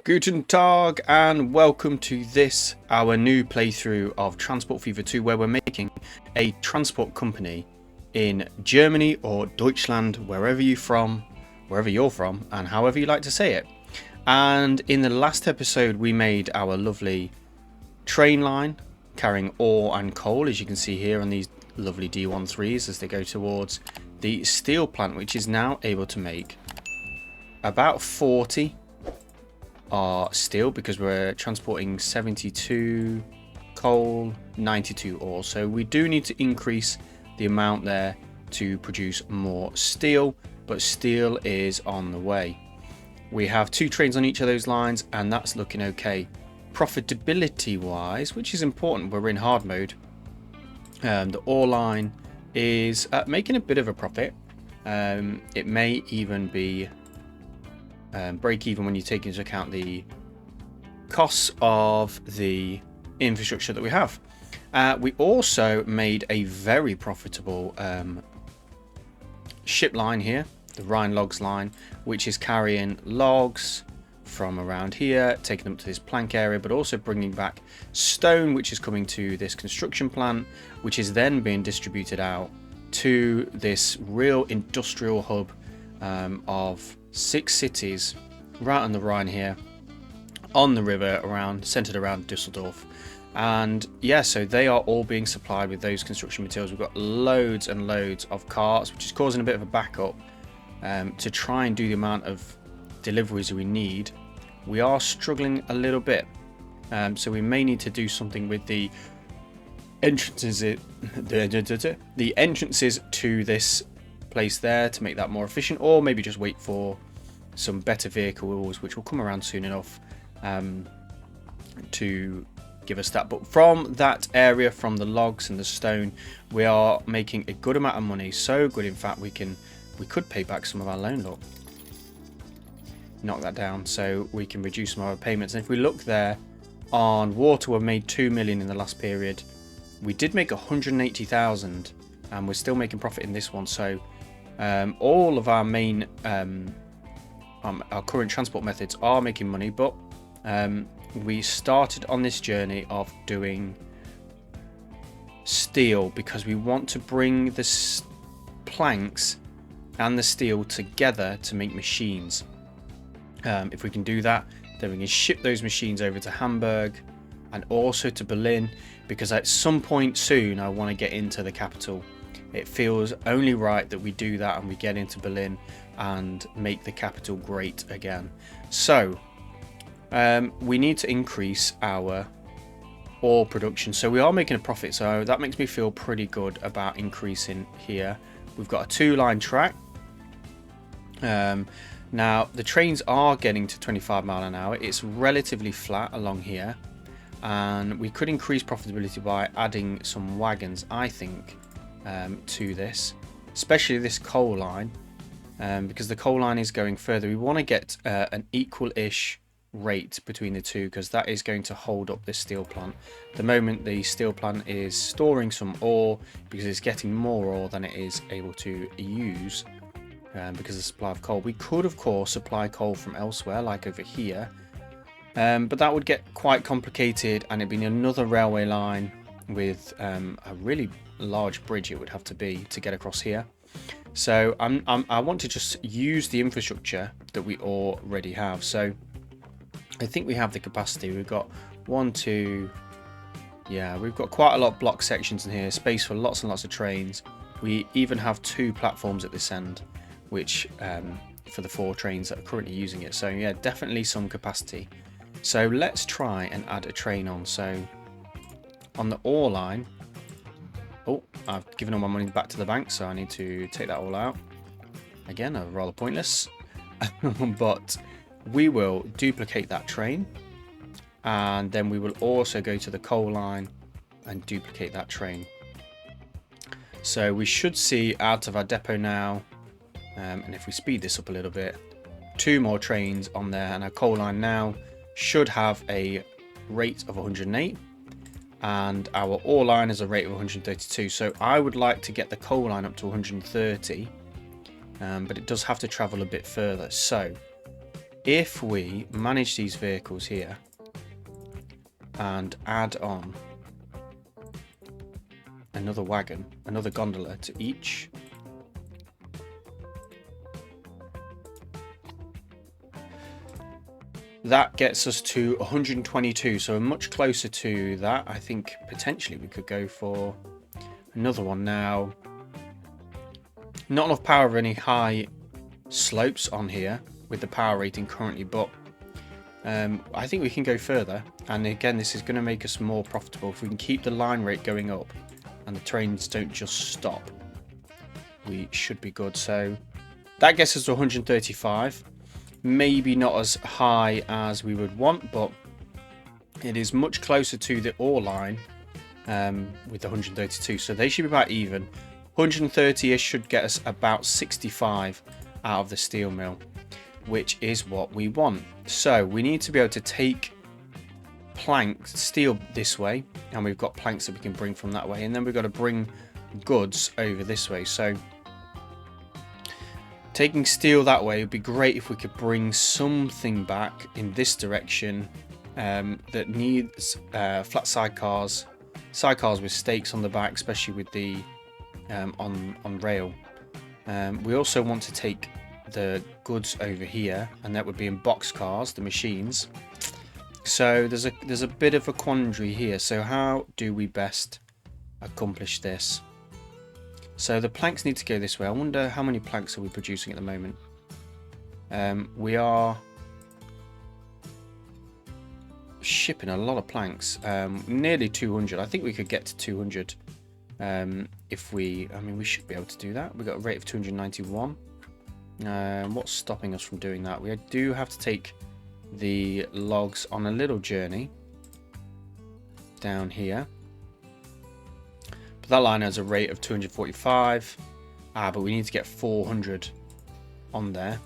Guten Tag and welcome to this, our new playthrough of Transport Fever 2, where we're making a transport company in Germany or Deutschland, wherever you're from, and however you like to say it. And in the last episode, we made our lovely train line carrying ore and coal, as you can see here on these lovely D13s as they go towards the steel plant, which is now able to make about 40 are steel, because we're transporting 72 coal, 92 ore. So we do need to increase the amount there to produce more steel, but steel is on the way. We have 2 trains on each of those lines and that's looking okay. Profitability wise, which is important, we're in hard mode. The ore line is making a bit of a profit. It may even be break even when you take into account the costs of the infrastructure that we have. We also made a very profitable ship line here, the Rhine logs line, which is carrying logs from around here, taking them to this plank area, but also bringing back stone, which is coming to this construction plant, which is then being distributed out to this real industrial hub of 6 cities right on the Rhine here, on the river, centered around Dusseldorf. And yeah, so they are all being supplied with those construction materials. We've got loads and loads of carts, which is causing a bit of a backup to try and do the amount of deliveries we need. We are struggling a little bit, so we may need to do something with the entrances the entrances to this place there to make that more efficient, or maybe just wait for some better vehicles which will come around soon enough to give us that. But from that area, from the logs and the stone, we are making a good amount of money. So good, in fact, we could pay back some of our loan. Look, knock that down so we can reduce some of our payments. And if we look there on water, we've made 2 million in the last period. We did make 180,000 and we're still making profit in this one. So all of our main our current transport methods are making money, but we started on this journey of doing steel because we want to bring the planks and the steel together to make machines. If we can do that, then we can ship those machines over to Hamburg and also to Berlin, because at some point soon I want to get into the capital. It feels only right that we do that and we get into Berlin and make the capital great again. So we need to increase our ore production. So we are making a profit, so that makes me feel pretty good about increasing here. We've got a 2-line track. Now the trains are getting to 25 miles an hour. It's relatively flat along here, and we could increase profitability by adding some wagons, I think, to this, especially this coal line, because the coal line is going further. We want to get an equal-ish rate between the two, because that is going to hold up this steel plant. At the moment the steel plant is storing some ore because it's getting more ore than it is able to use, because of the supply of coal. We could of course supply coal from elsewhere, like over here, but that would get quite complicated, and it'd be another railway line with a really large bridge it would have to be to get across here. So I want to just use the infrastructure that we already have. So I think we have the capacity. We've got 1, 2, yeah, we've got quite a lot of block sections in here, space for lots and lots of trains. We even have 2 platforms at this end, which for the 4 trains that are currently using it. So yeah, definitely some capacity. So let's try and add a train on. So on the ore line, oh, I've given all my money back to the bank, so I need to take that all out. Again, rather pointless. But we will duplicate that train, and then we will also go to the coal line and duplicate that train. So we should see out of our depot now, and if we speed this up a little bit, 2 more trains on there, and our coal line now should have a rate of 108. And our ore line is a rate of 132. So I would like to get the coal line up to 130, but it does have to travel a bit further. So if we manage these vehicles here and add on another wagon, another gondola to each, that gets us to 122, so we're much closer to that. I think potentially we could go for another one now. Not enough power of any high slopes on here with the power rating currently, but I think we can go further. And again, this is going to make us more profitable if we can keep the line rate going up and the trains don't just stop. We should be good. So that gets us to 135. Maybe not as high as we would want, but it is much closer to the ore line with the 132. So they should be about even. 130-ish should get us about 65 out of the steel mill, which is what we want. So we need to be able to take steel this way, and we've got planks that we can bring from that way, and then we've got to bring goods over this way. So taking steel that way would be great if we could bring something back in this direction that needs flat sidecars with stakes on the back, especially with the on rail. We also want to take the goods over here, and that would be in box cars, the machines. So there's a bit of a quandary here. So how do we best accomplish this? So the planks need to go this way. I wonder how many planks are we producing at the moment. We are shipping a lot of planks, nearly 200. I think we could get to 200 if we should be able to do that. We've got a rate of 291. What's stopping us from doing that? We do have to take the logs on a little journey down here. But that line has a rate of 245. But we need to get 400 on there.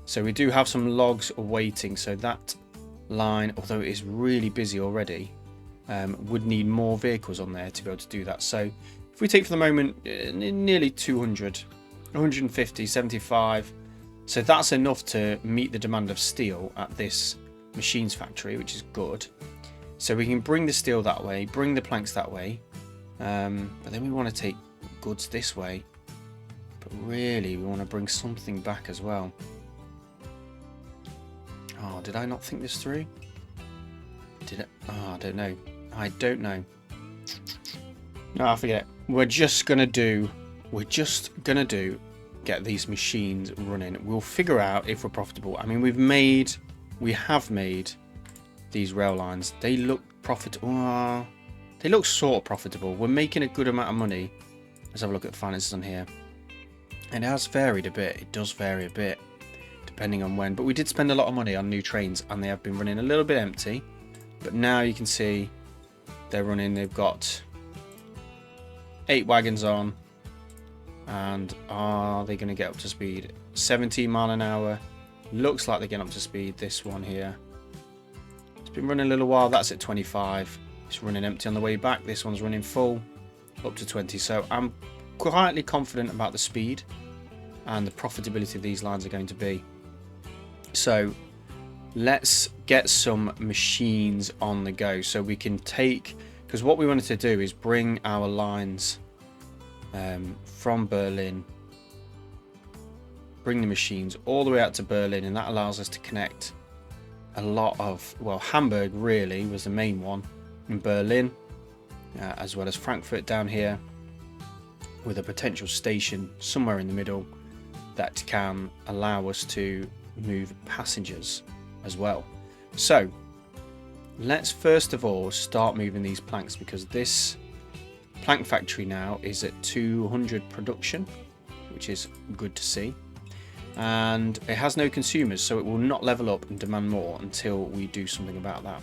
So we do have some logs waiting. So that line, although it is really busy already, would need more vehicles on there to be able to do that. So if we take for the moment nearly 200, 150, 75. So that's enough to meet the demand of steel at this machines factory, which is good. So we can bring the steel that way, bring the planks that way. But then we want to take goods this way. But really, we want to bring something back as well. Oh, did I not think this through? Did it? Oh, I don't know. I don't know. No, forget it. We're just gonna do. Get these machines running. We'll figure out if we're profitable. I mean, we have made these rail lines. They look profitable. They look sort of profitable. We're making a good amount of money. Let's have a look at the finances on here. And it has varied a bit. It does vary a bit depending on when. But we did spend a lot of money on new trains, and they have been running a little bit empty. But now you can see they're running. They've got 8 wagons on. And are they going to get up to speed? 17 mile an hour. Looks like they're getting up to speed. This one here. It's been running a little while. That's at 25. It's running empty on the way back. This one's running full up to 20. So I'm quietly confident about the speed and the profitability these lines are going to be. So let's get some machines on the go so we can take, because what we wanted to do is bring our lines from Berlin, bring the machines all the way out to Berlin, and that allows us to connect a lot of, well, Hamburg really was the main one, in Berlin, as well as Frankfurt down here, with a potential station somewhere in the middle that can allow us to move passengers as well. So let's first of all start moving these planks, because this plank factory now is at 200 production, which is good to see, and it has no consumers, so it will not level up and demand more until we do something about that.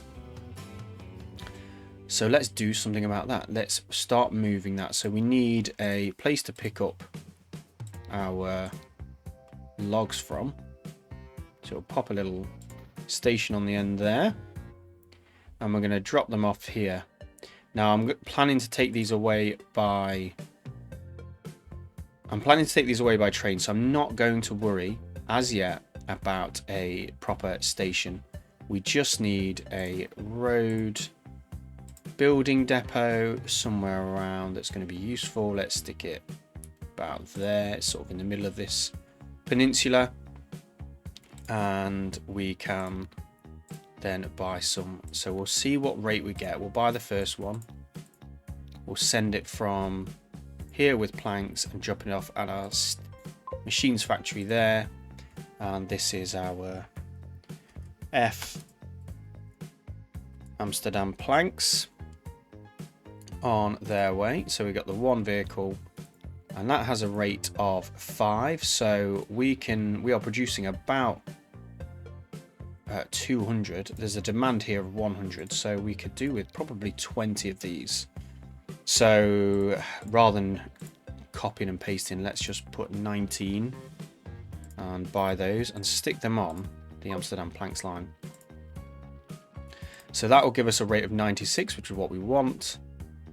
So let's do something about that. Let's start moving that. So we need a place to pick up our logs from. So we'll pop a little station on the end there, and we're going to drop them off here. Now I'm planning to take these away by train, so I'm not going to worry as yet about a proper station. We just need a road building depot somewhere around that's going to be useful. Let's stick it about there, sort of in the middle of this peninsula, and we can then buy some. So we'll see what rate we get. We'll buy the first one, we'll send it from here with planks and drop it off at our machines factory there, and this is our F Amsterdam planks on their way. So we got the one vehicle, and that has a rate of 5, so we are producing about 200. There's a demand here of 100, so we could do with probably 20 of these. So rather than copying and pasting, let's just put 19 and buy those and stick them on the Amsterdam planks line. So that will give us a rate of 96, which is what we want,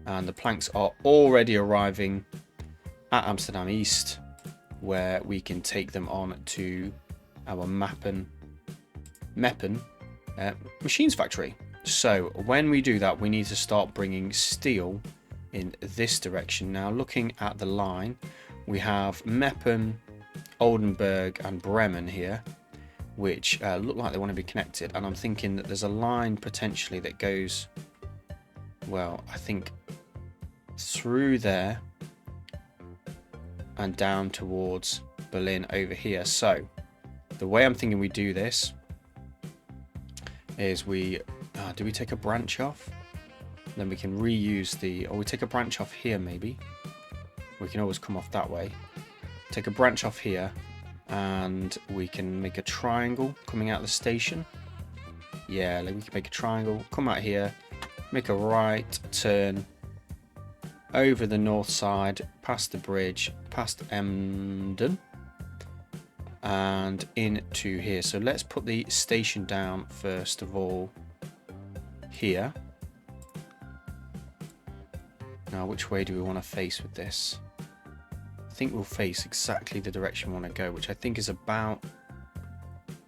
and the planks are already arriving at Amsterdam East, where we can take them on to our Meppen machines factory. So when we do that, we need to start bringing steel in this direction. Now, looking at the line, we have Meppen, Oldenburg and Bremen here, which look like they want to be connected, and I'm thinking that there's a line potentially that goes, well, I think through there and down towards Berlin over here. So the way I'm thinking we do this is we do we take a branch off, then we can reuse or we take a branch off here, maybe we can always come off that way, take a branch off here, and we can make a triangle coming out of the station. Yeah, like we can make a triangle, come out here, make a right turn over the north side, past the bridge, past Emden, and into here. So let's put the station down first of all here. Now, which way do we want to face with this? I think we'll face exactly the direction we want to go, which I think is about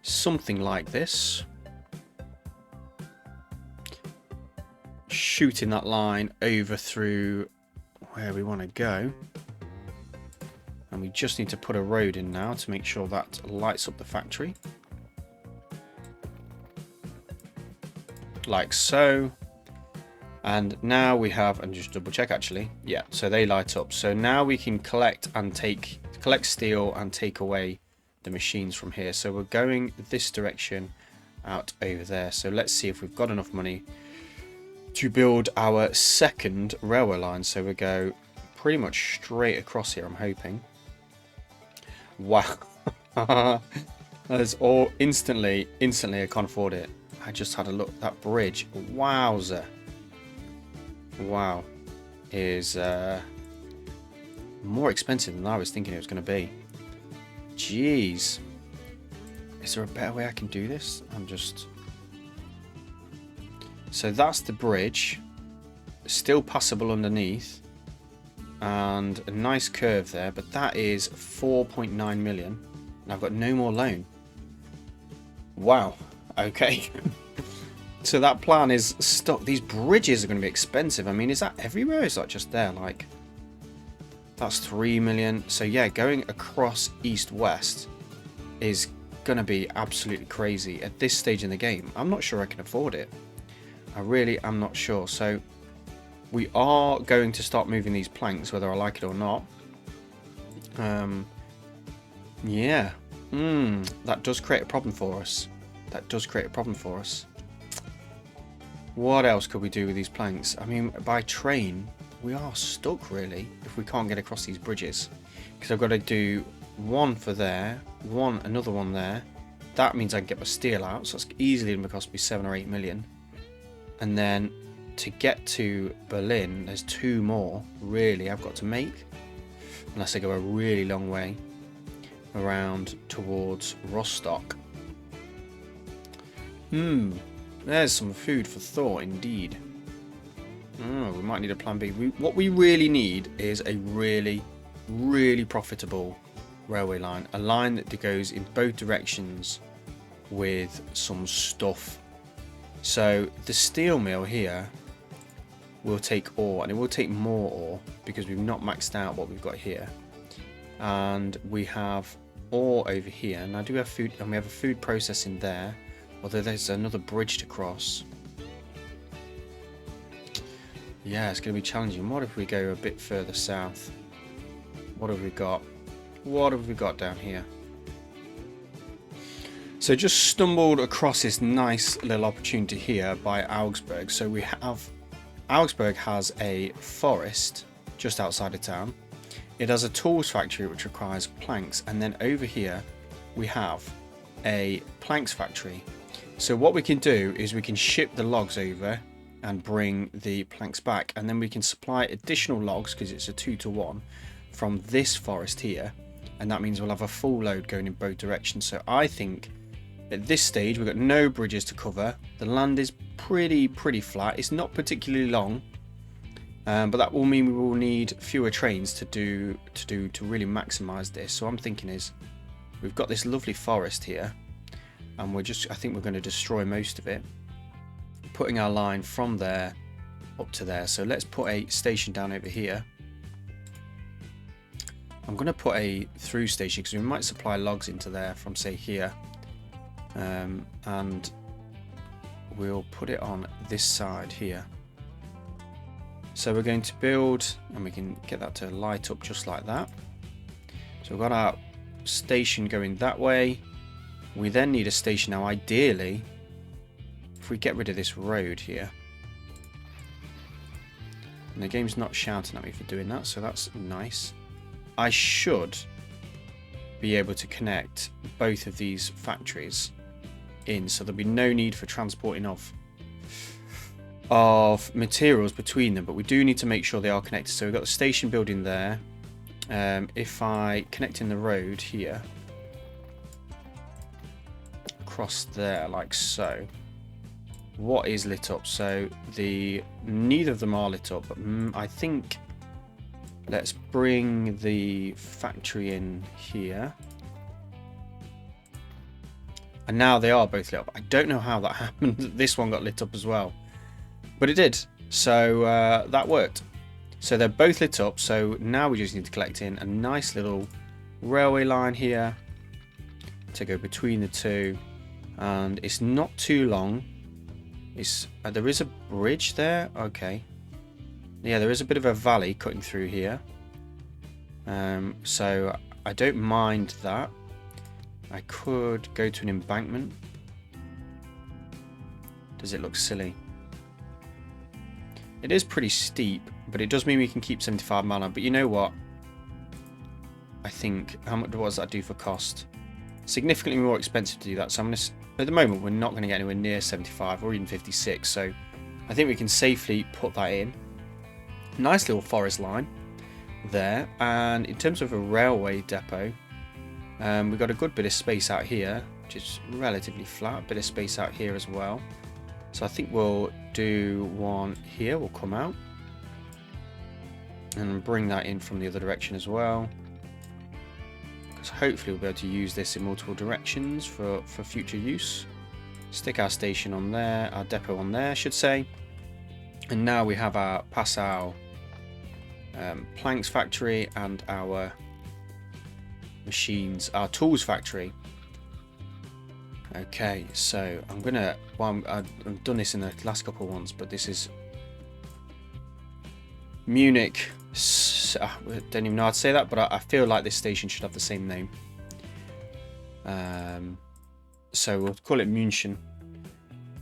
something like this. Shooting that line over through where we want to go, and we just need to put a road in now to make sure that lights up the factory, like so. And now we have, and just double check actually, yeah, so they light up. So now we can collect steel and take away the machines from here. So we're going this direction out over there. So let's see if we've got enough money to build our second railway line. So we go pretty much straight across here, I'm hoping. Wow. That's all instantly I can't afford it. I just had a look at that bridge. Wowza. Wow. Is more expensive than I was thinking it was going to be. Jeez. Is there a better way I can do this? So that's the bridge, still passable underneath, and a nice curve there, but that is 4.9 million, and I've got no more loan. Wow, okay. So that plan is stuck. These bridges are going to be expensive. I mean, is that everywhere? Is that just there? Like, that's 3 million. So yeah, going across east-west is going to be absolutely crazy at this stage in the game. I'm not sure I can afford it. I really am not sure. So we are going to start moving these planks, whether I like it or not. Yeah. That does create a problem for us. What else could we do with these planks? I mean, by train, we are stuck, really, if we can't get across these bridges. Because I've got to do one for there, another one there. That means I can get my steel out, so it's easily going to cost me 7 or 8 million. And then to get to Berlin, there's 2 more, really, I've got to make. Unless I go a really long way around towards Rostock. There's some food for thought, indeed. We might need a plan B. What we really need is a really, really profitable railway line. A line that goes in both directions with some stuff. So the steel mill here will take ore, and it will take more ore because we've not maxed out what we've got here. And we have ore over here, and I do have food, and we have a food processing there, although there's another bridge to cross. Yeah, it's going to be challenging. What if we go a bit further south? What have we got? What have we got down here? So just stumbled across this nice little opportunity here by Augsburg. So we have, Augsburg has a forest just outside of town. It has a tools factory which requires planks, and then over here we have a planks factory. So what we can do is we can ship the logs over and bring the planks back, and then we can supply additional logs because it's a 2-to-1 from this forest here, and that means we'll have a full load going in both directions. So I think at this stage we've got no bridges to cover. The land is pretty flat. It's not particularly long, but that will mean we will need fewer trains to really maximize this. So I'm thinking is we've got this lovely forest here, and I think we're going to destroy most of it, putting our line from there up to there. So let's put a station down over here. I'm going to put a through station because we might supply logs into there from, say, here, and we'll put it on this side here. So we're going to build, and we can get that to light up just like that. So we've got our station going that way. We then need a station now, ideally, if we get rid of this road here. And the game's not shouting at me for doing that, so that's nice. I should be able to connect both of these factories in, so there'll be no need for transporting of materials between them, but we do need to make sure they are connected. So we've got the station building there. If I connect in the road here across there like so, what is lit up? So neither of them are lit up, but I think let's bring the factory in here, and now they are both lit up. I don't know how that happened. This one got lit up as well, but it did. So that worked. So they're both lit up. So now we just need to collect in a nice little railway line here to go between the two, and it's not too long. There is a bridge there. Okay, yeah, there is a bit of a valley cutting through here, so I don't mind that. I could go to an embankment. Does it look silly? It is pretty steep, but it does mean we can keep 75 mile an hour. But you know what? I think, what does that do for cost? Significantly more expensive to do that. So I'm going to, at the moment, we're not going to get anywhere near 75 or even 56. So I think we can safely put that in. Nice little forest line there. And in terms of a railway depot, we've got a good bit of space out here, which is relatively flat. A bit of space out here as well. So I think we'll do one here. We'll come out and bring that in from the other direction as well, because hopefully we'll be able to use this in multiple directions for future use. Stick our station on there, our depot on there, I should say. And now we have our Passau planks factory and our machines, our tools factory. Okay, so I'm gonna, well, I've done this in the last couple of ones, but this is Munich. I don't even know how to say that, but I feel like this station should have the same name. So we'll call it München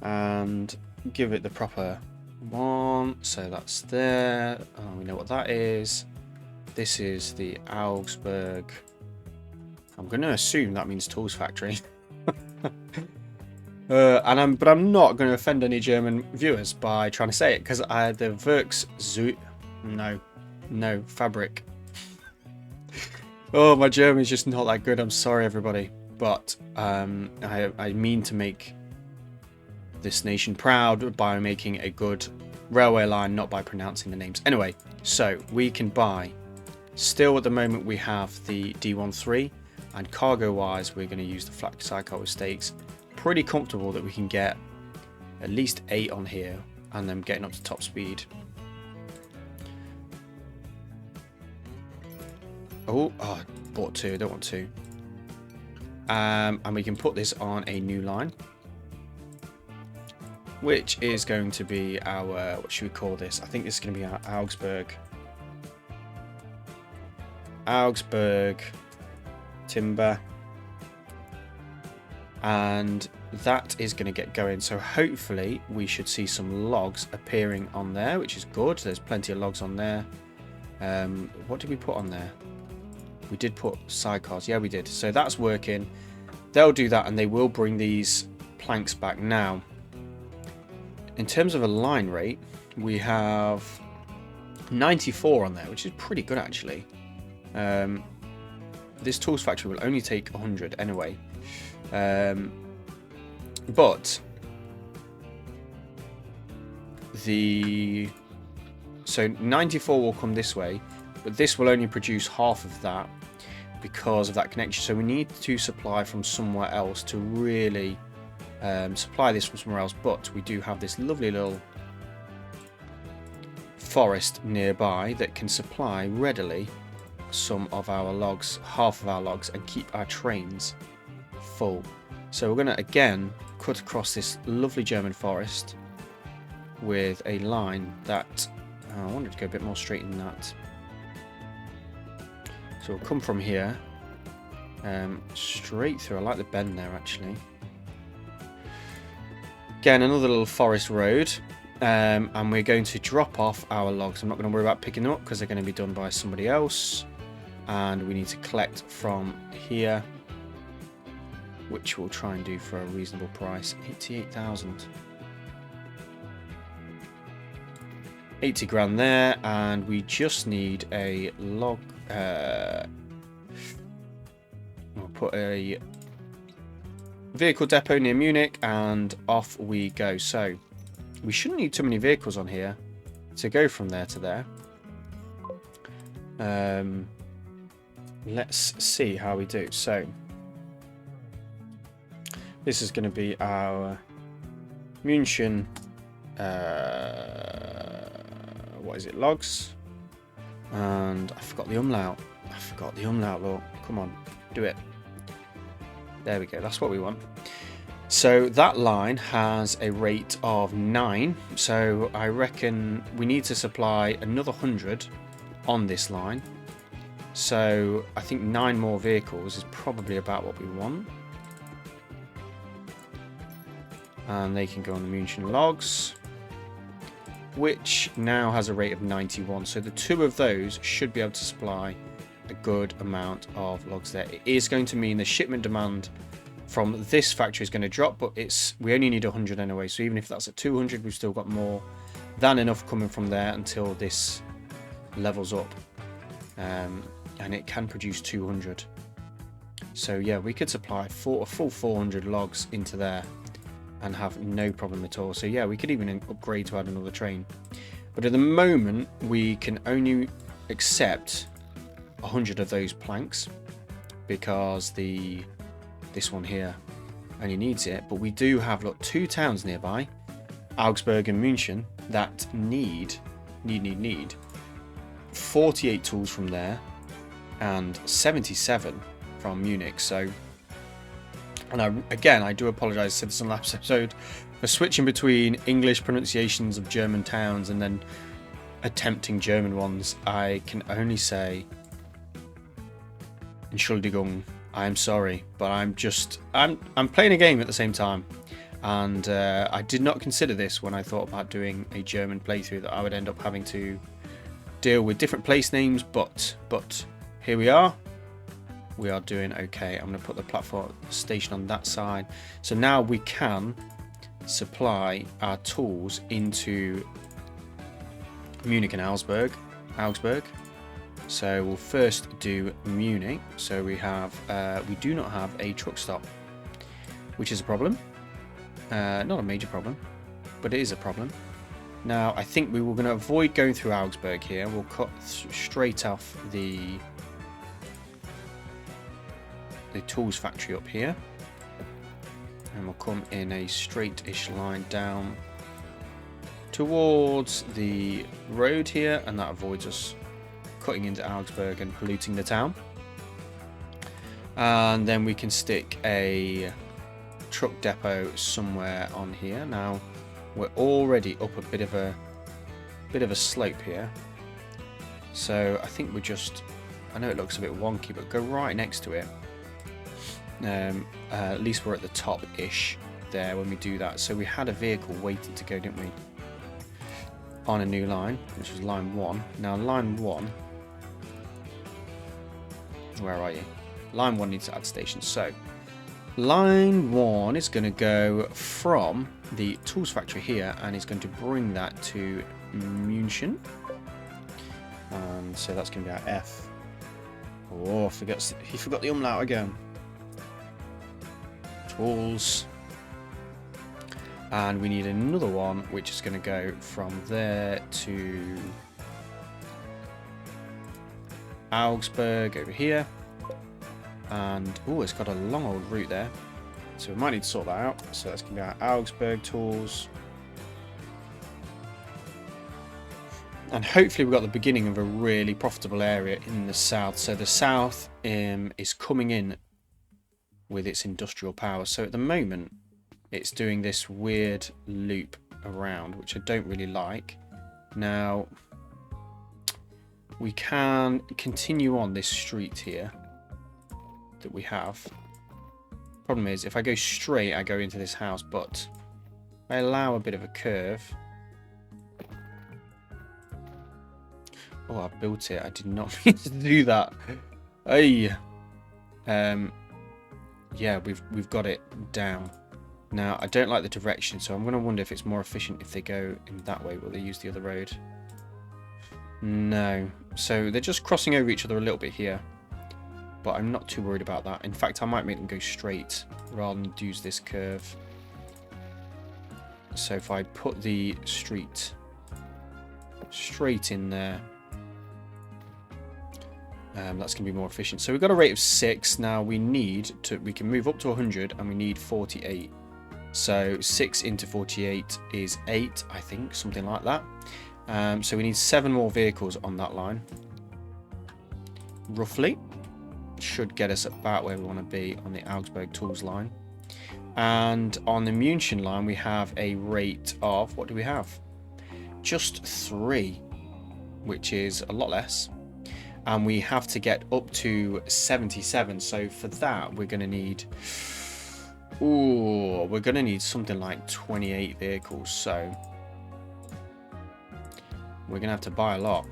and give it the proper one. So that's there. We know what that is. This is the Augsburg. I'm going to assume that means tools factory. But I'm not going to offend any German viewers by trying to say it, because the no fabric. Oh, my German is just not that good. I'm sorry, everybody, but I mean to make this nation proud by making a good railway line, not by pronouncing the names. Anyway, so we can buy Still at the moment we have the D13, and cargo wise we're going to use the flat sidecar with stakes. Pretty comfortable that we can get at least 8 on here and then getting up to top speed. Oh, I bought 2, I don't want 2. And we can put this on a new line, which is going to be our, what should we call this? I think this is going to be our Augsburg timber, and that is going to get going. So hopefully we should see some logs appearing on there, which is good. There's plenty of logs on there. What did we put on there? We did put sidecars. Yeah, we did. So that's working. They'll do that, and they will bring these planks back. Now, in terms of a line rate, we have 94 on there, which is pretty good actually. This tools factory will only take 100 anyway, but so 94 will come this way, but this will only produce half of that because of that connection. So we need to supply from somewhere else to really supply this from somewhere else. But we do have this lovely little forest nearby that can supply readily some of our logs, half of our logs, and keep our trains full. So we're going to again cut across this lovely German forest with a line that I wanted to go a bit more straight than that. So we'll come from here straight through. I like the bend there actually. Again, another little forest road, and we're going to drop off our logs. I'm not going to worry about picking them up because they're going to be done by somebody else. And we need to collect from here, which we'll try and do for a reasonable price. 88,000. 80 grand there, and we just need a log. We'll put a vehicle depot near Munich, and off we go. So we shouldn't need too many vehicles on here to go from there to there. Let's see how we do. So this is going to be our Munchen, what is it, logs, and I forgot the umlaut. Look, come on, do it. There we go, that's what we want. So that line has a rate of 9, so I reckon we need to supply another 100 on this line. So I think 9 more vehicles is probably about what we want. And they can go on the Munchen logs, which now has a rate of 91. So the 2 of those should be able to supply a good amount of logs there. It is going to mean the shipment demand from this factory is going to drop, but we only need 100 anyway. So even if that's at 200, we've still got more than enough coming from there until this levels up. And it can produce 200. So yeah, we could supply a full 400 logs into there and have no problem at all. So yeah, we could even upgrade to add another train. But at the moment, we can only accept 100 of those planks because this one here only needs it. But we do have, look, 2 towns nearby, Augsburg and Munchen, that need 48 tools from there and 77 from Munich. So, and I do apologise, I said this in the last episode, for switching between English pronunciations of German towns and then attempting German ones. I can only say Entschuldigung, I'm sorry, but I'm playing a game at the same time, and I did not consider this when I thought about doing a German playthrough, that I would end up having to deal with different place names, but here we are doing okay. I'm going to put the platform station on that side, so now we can supply our tools into Munich and Augsburg. So we'll first do Munich. So we do not have a truck stop, which is a problem. Not a major problem, but it is a problem. Now, I think we were going to avoid going through Augsburg here. We'll cut straight off the tools factory up here. And we'll come in a straight-ish line down towards the road here. And that avoids us cutting into Augsburg and polluting the town. And then we can stick a truck depot somewhere on here. Now, we're already up a bit of a slope here, so I think we're just, I know it looks a bit wonky, but go right next to it. At least we're at the top-ish there when we do that. So we had a vehicle waiting to go, didn't we, on a new line, which was line 1. Now line 1, where are you? Line 1 needs to add stations. So line 1 is going to go from the tools factory here, and is going to bring that to Munich. And so that's going to be our F. Oh, he forgot the umlaut again. Tools. And we need another one, which is going to go from there to Augsburg over here. And, oh, it's got a long old route there. So we might need to sort that out. So that's going to be our Augsburg tools. And hopefully we've got the beginning of a really profitable area in the south. So the south is coming in with its industrial power. So at the moment, it's doing this weird loop around, which I don't really like. Now, we can continue on this street here that we have. Problem is, if I go straight, I go into this house, but I allow a bit of a curve. Oh, I built it. I did not mean to do that. Hey, yeah, we've got it down. Now, I don't like the direction, so I'm going to wonder if it's more efficient if they go in that way, or they use the other road. No. So they're just crossing over each other a little bit here. But I'm not too worried about that. In fact, I might make them go straight rather than use this curve. So if I put the street straight in there, that's going to be more efficient. So we've got a rate of 6. Now we can move up to 100, and we need 48. So 6 into 48 is 8, I think, something like that. So we need 7 more vehicles on that line, roughly. Should get us about where we want to be on the Augsburg tools line. And on the Munich line, we have a rate of, what do we have? Just 3, which is a lot less. And we have to get up to 77. So for that, we're going to need, we're going to need something like 28 vehicles. So we're going to have to buy a lot.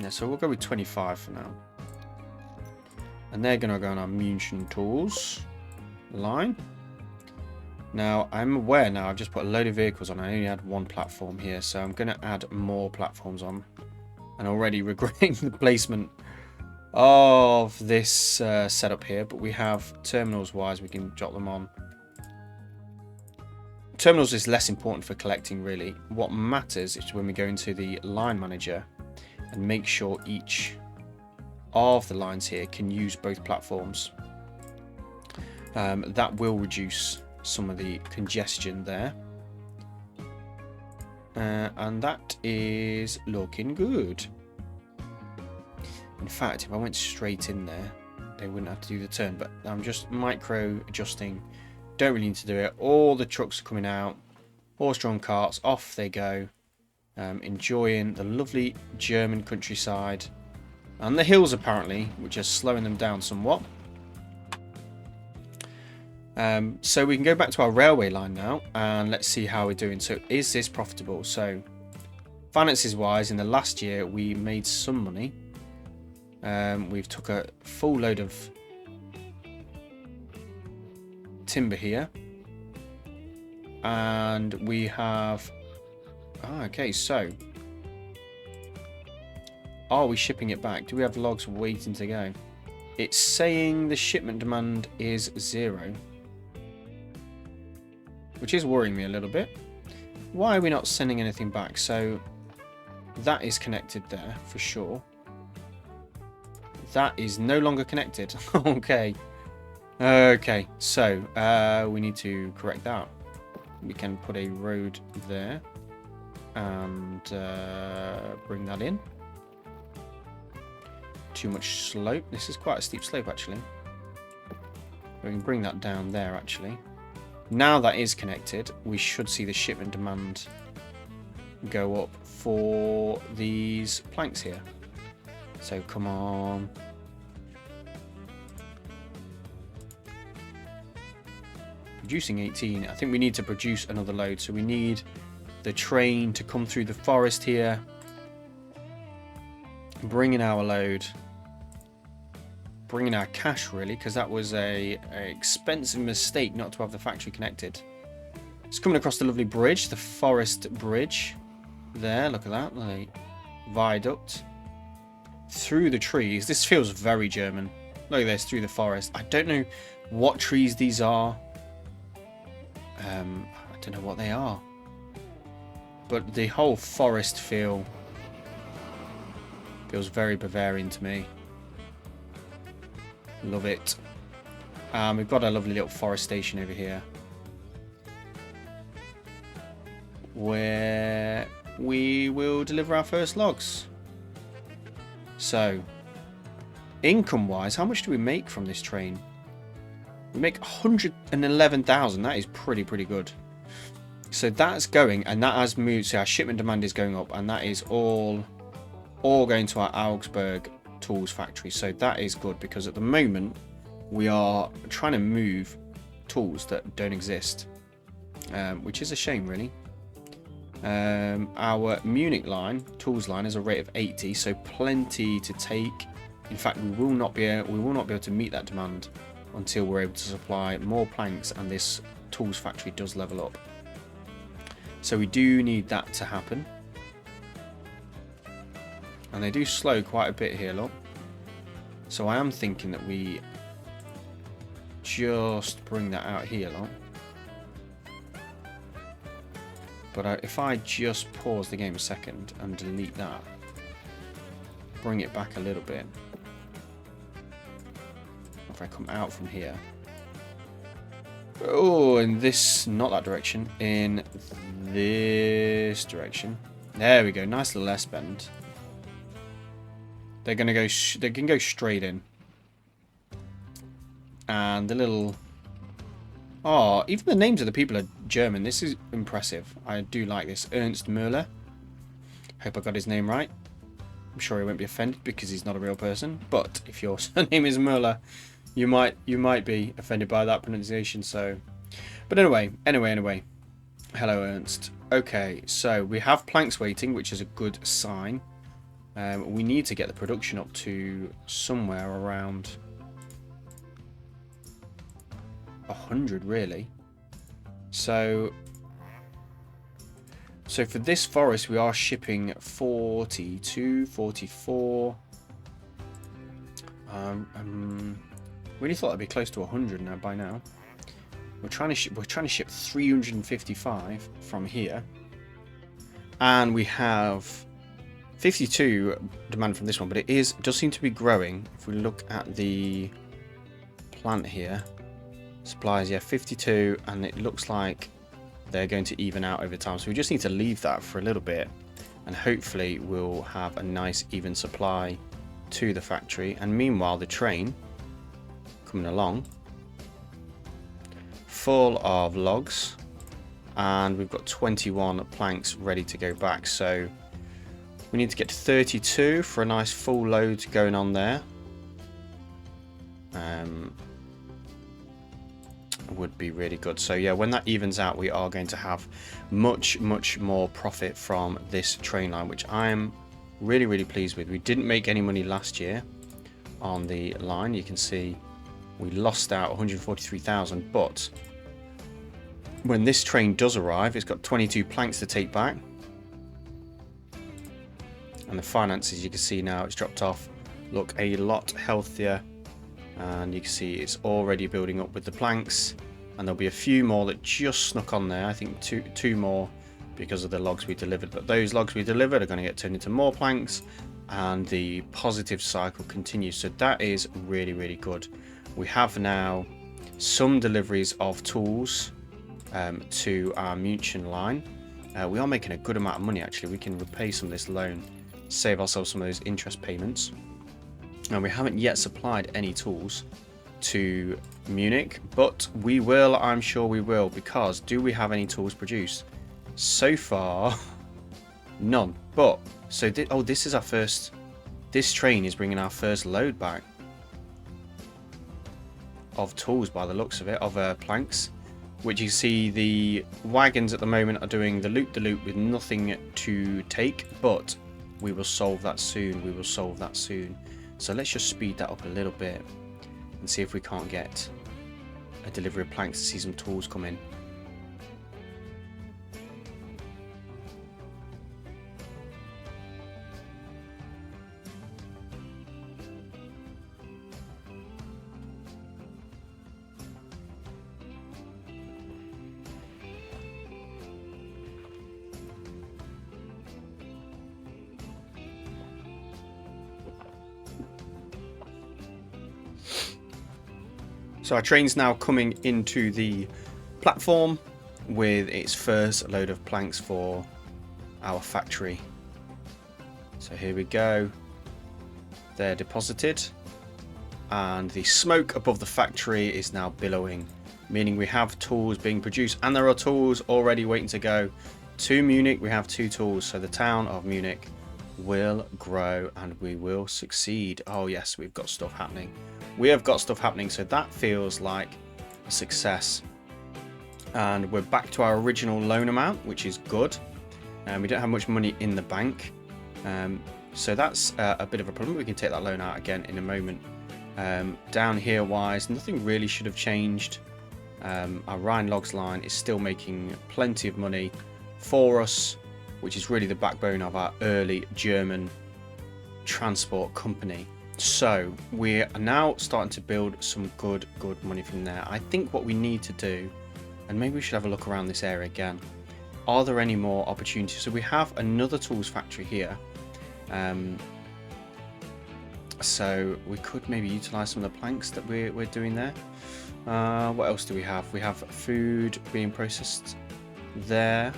Yeah, so we'll go with 25 for now. And they're going to go on our Munich tools line. Now, I'm aware now I've just put a load of vehicles on. I only had 1 platform here, so I'm going to add more platforms on. And already regretting the placement of this setup here. But we have terminals-wise, we can jot them on. Terminals is less important for collecting, really. What matters is when we go into the line manager and make sure each of the lines here can use both platforms. That will reduce some of the congestion there. And that is looking good. In fact, if I went straight in there, they wouldn't have to do the turn, but I'm just micro adjusting. Don't really need to do it. All the trucks are coming out, horse-drawn carts, off they go. Enjoying the lovely German countryside and the hills, apparently, which are slowing them down somewhat. So we can go back to our railway line now, and let's see how we're doing. So is this profitable? So finances wise, in the last year we made some money. We've took a full load of timber here, and we have okay, so are we shipping it back? Do we have logs waiting to go? It's saying the shipment demand is 0, which is worrying me a little bit. why are we not sending anything back? So that is connected there for sure. That is no longer connected. Okay. Okay, so we need to correct that. We can put a road there and bring that in. Too much slope. This is quite a steep slope actually. We can bring that down there actually. Now that is connected, we should see the shipment demand go up for these planks here. So come on. Producing 18. I think we need to produce another load. So we need the train to come through the forest here. Bring in our load. Bring in our cash really, because that was a expensive mistake not to have the factory connected. It's coming across the lovely bridge, the forest bridge. There, look at that. The viaduct. Through the trees. This feels very German. Look at this, through the forest. I don't know what trees these are. I don't know what they are. But the whole forest feels very Bavarian to me. Love it. We've got a lovely little forest station over here, where we will deliver our first logs. So, income-wise, how much do we make from this train? We make 111,000. That is pretty good. So that's going, and that has moved. So our shipment demand is going up, and that is all going to our Augsburg tools factory. So that is good, because at the moment we are trying to move tools that don't exist, which is a shame really. Our Munich line, tools line, is a rate of 80, so plenty to take. In fact, we will not be able to meet that demand until we're able to supply more planks and this tools factory does level up. So we do need that to happen. And they do slow quite a bit here, look. So I am thinking that we just bring that out here, look. But if I just pause the game a second and delete that, bring it back a little bit. If I come out from here. Oh, in this, not that direction, in this direction. There we go, nice little S-bend. They're gonna go. They can go straight in. And the little. Oh, even the names of the people are German. This is impressive. I do like this. Ernst Müller. Hope I got his name right. I'm sure he won't be offended because he's not a real person. But if your surname is Müller, you might be offended by that pronunciation. So, but anyway. Hello, Ernst. Okay, so we have planks waiting, which is a good sign. We need to get the production up to somewhere around 100 really. So for this forest we are shipping 42, 44. Really thought I'd be close to 100 now by now. We're trying to ship 355 from here, and we have 52 demand from this one, but it does seem to be growing. If we look at the plant here, supplies, yeah, 52, and it looks like they're going to even out over time. So we just need to leave that for a little bit, and hopefully we'll have a nice even supply to the factory. And meanwhile, the train coming along, full of logs, and we've got 21 planks ready to go back. So we need to get to 32 for a nice full load going on there. Would be really good. So yeah, when that evens out, we are going to have much more profit from this train line, which I am really pleased with. We didn't make any money last year on the line. You can see we lost out 143,000, but when this train does arrive, it's got 22 planks to take back. And the finances, you can see now it's dropped off, look a lot healthier, and you can see it's already building up with the planks, and there'll be a few more that just snuck on there. I think two more because of the logs we delivered. But those logs we delivered are going to get turned into more planks, and the positive cycle continues. So that is really, really good. We have now some deliveries of tools to our Munchen line. We are making a good amount of money actually. We can repay some of this loan, save ourselves some of those interest payments. And we haven't yet supplied any tools to Munich, but we will, I'm sure we will, because do we have any tools produced? So far, none. But, so, this is our first, this train is bringing our first load back of tools by the looks of it, of planks, which you see the wagons at the moment are doing the loop with nothing to take, but we will solve that soon. So let's just speed that up a little bit and see if we can't get a delivery of planks to see some tools come in. So our train's now coming into the platform with its first load of planks for our factory. So here we go. They're deposited, and the smoke above the factory is now billowing, meaning we have tools being produced, and there are tools already waiting to go to Munich. We have 2 tools, so the town of Munich will grow and we will succeed. Oh yes, we've got stuff happening. We have got stuff happening, so that feels like a success. And we're back to our original loan amount, which is good. We don't have much money in the bank, so that's a bit of a problem. We can take that loan out again in a moment. Down here wise, nothing really should have changed. Our Rhine logs line is still making plenty of money for us, which is really the backbone of our early German transport company. So we are now starting to build some good money from there. I think what we need to do, and maybe we should have a look around this area again, are there any more opportunities? So we have another tools factory here, so we could maybe utilize some of the planks that we're doing there. What else do we have? We have food being processed there.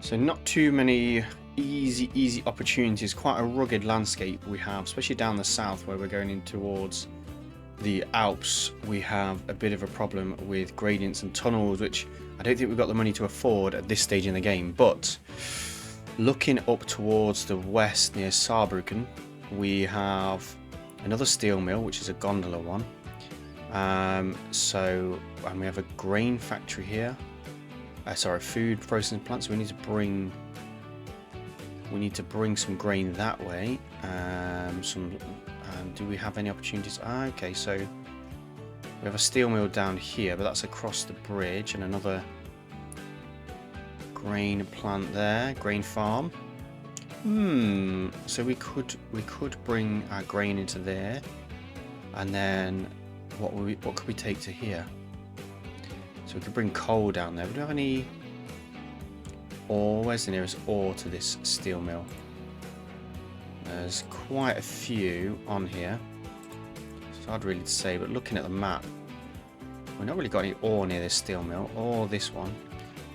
So not too many easy opportunities, quite a rugged landscape we have, especially down the south where we're going in towards the Alps. We have a bit of a problem with gradients and tunnels, which I don't think we've got the money to afford at this stage in the game. But looking up towards the west near Saarbrücken, we have another steel mill, which is a gondola one. And we have a grain factory here. Sorry, food processing plant. So we need to bring some grain that way. Do we have any opportunities? Okay, so we have a steel mill down here, but that's across the bridge, and another grain plant there, grain farm. So we could bring our grain into there, and then what could we take to here? So we could bring coal down there. We don't have any ore. Where's the nearest ore to this steel mill? There's quite a few on here. It's hard really to say, but looking at the map, We've not really got any ore near this steel mill or this one.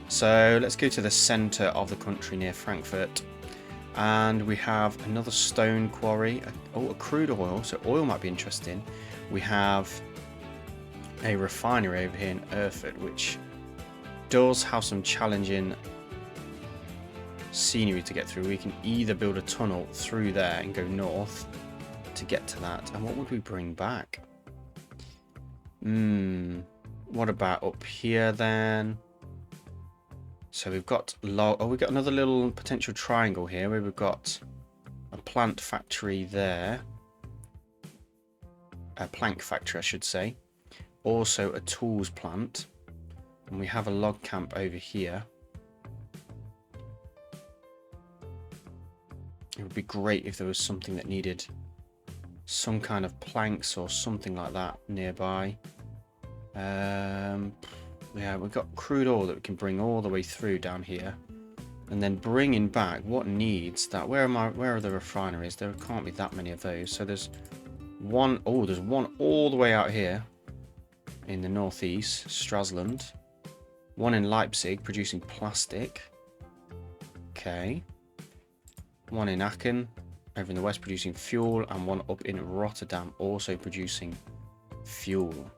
So let's go to the centre of the country near Frankfurt. And we have another stone quarry. Oh, a crude oil. So oil might be interesting. We have a refinery over here in Erfurt, which does have some challenging scenery to get through. We can either build a tunnel through there and go north to get to that. And what would we bring back? What about up here then? So we've got we've got another little potential triangle here where we've got a plant factory there. A plank factory, I should say. Also a tools plant. And we have a log camp over here. It would be great if there was something that needed some kind of planks or something like that nearby. Yeah, we've got crude oil that we can bring all the way through down here. And then bringing back what needs that. Where are the refineries? There can't be that many of those. So there's one. Oh, there's one all the way out here in the northeast, Stralsund. One in Leipzig producing plastic. Okay. One in Aachen over in the west producing fuel, and one up in Rotterdam also producing fuel.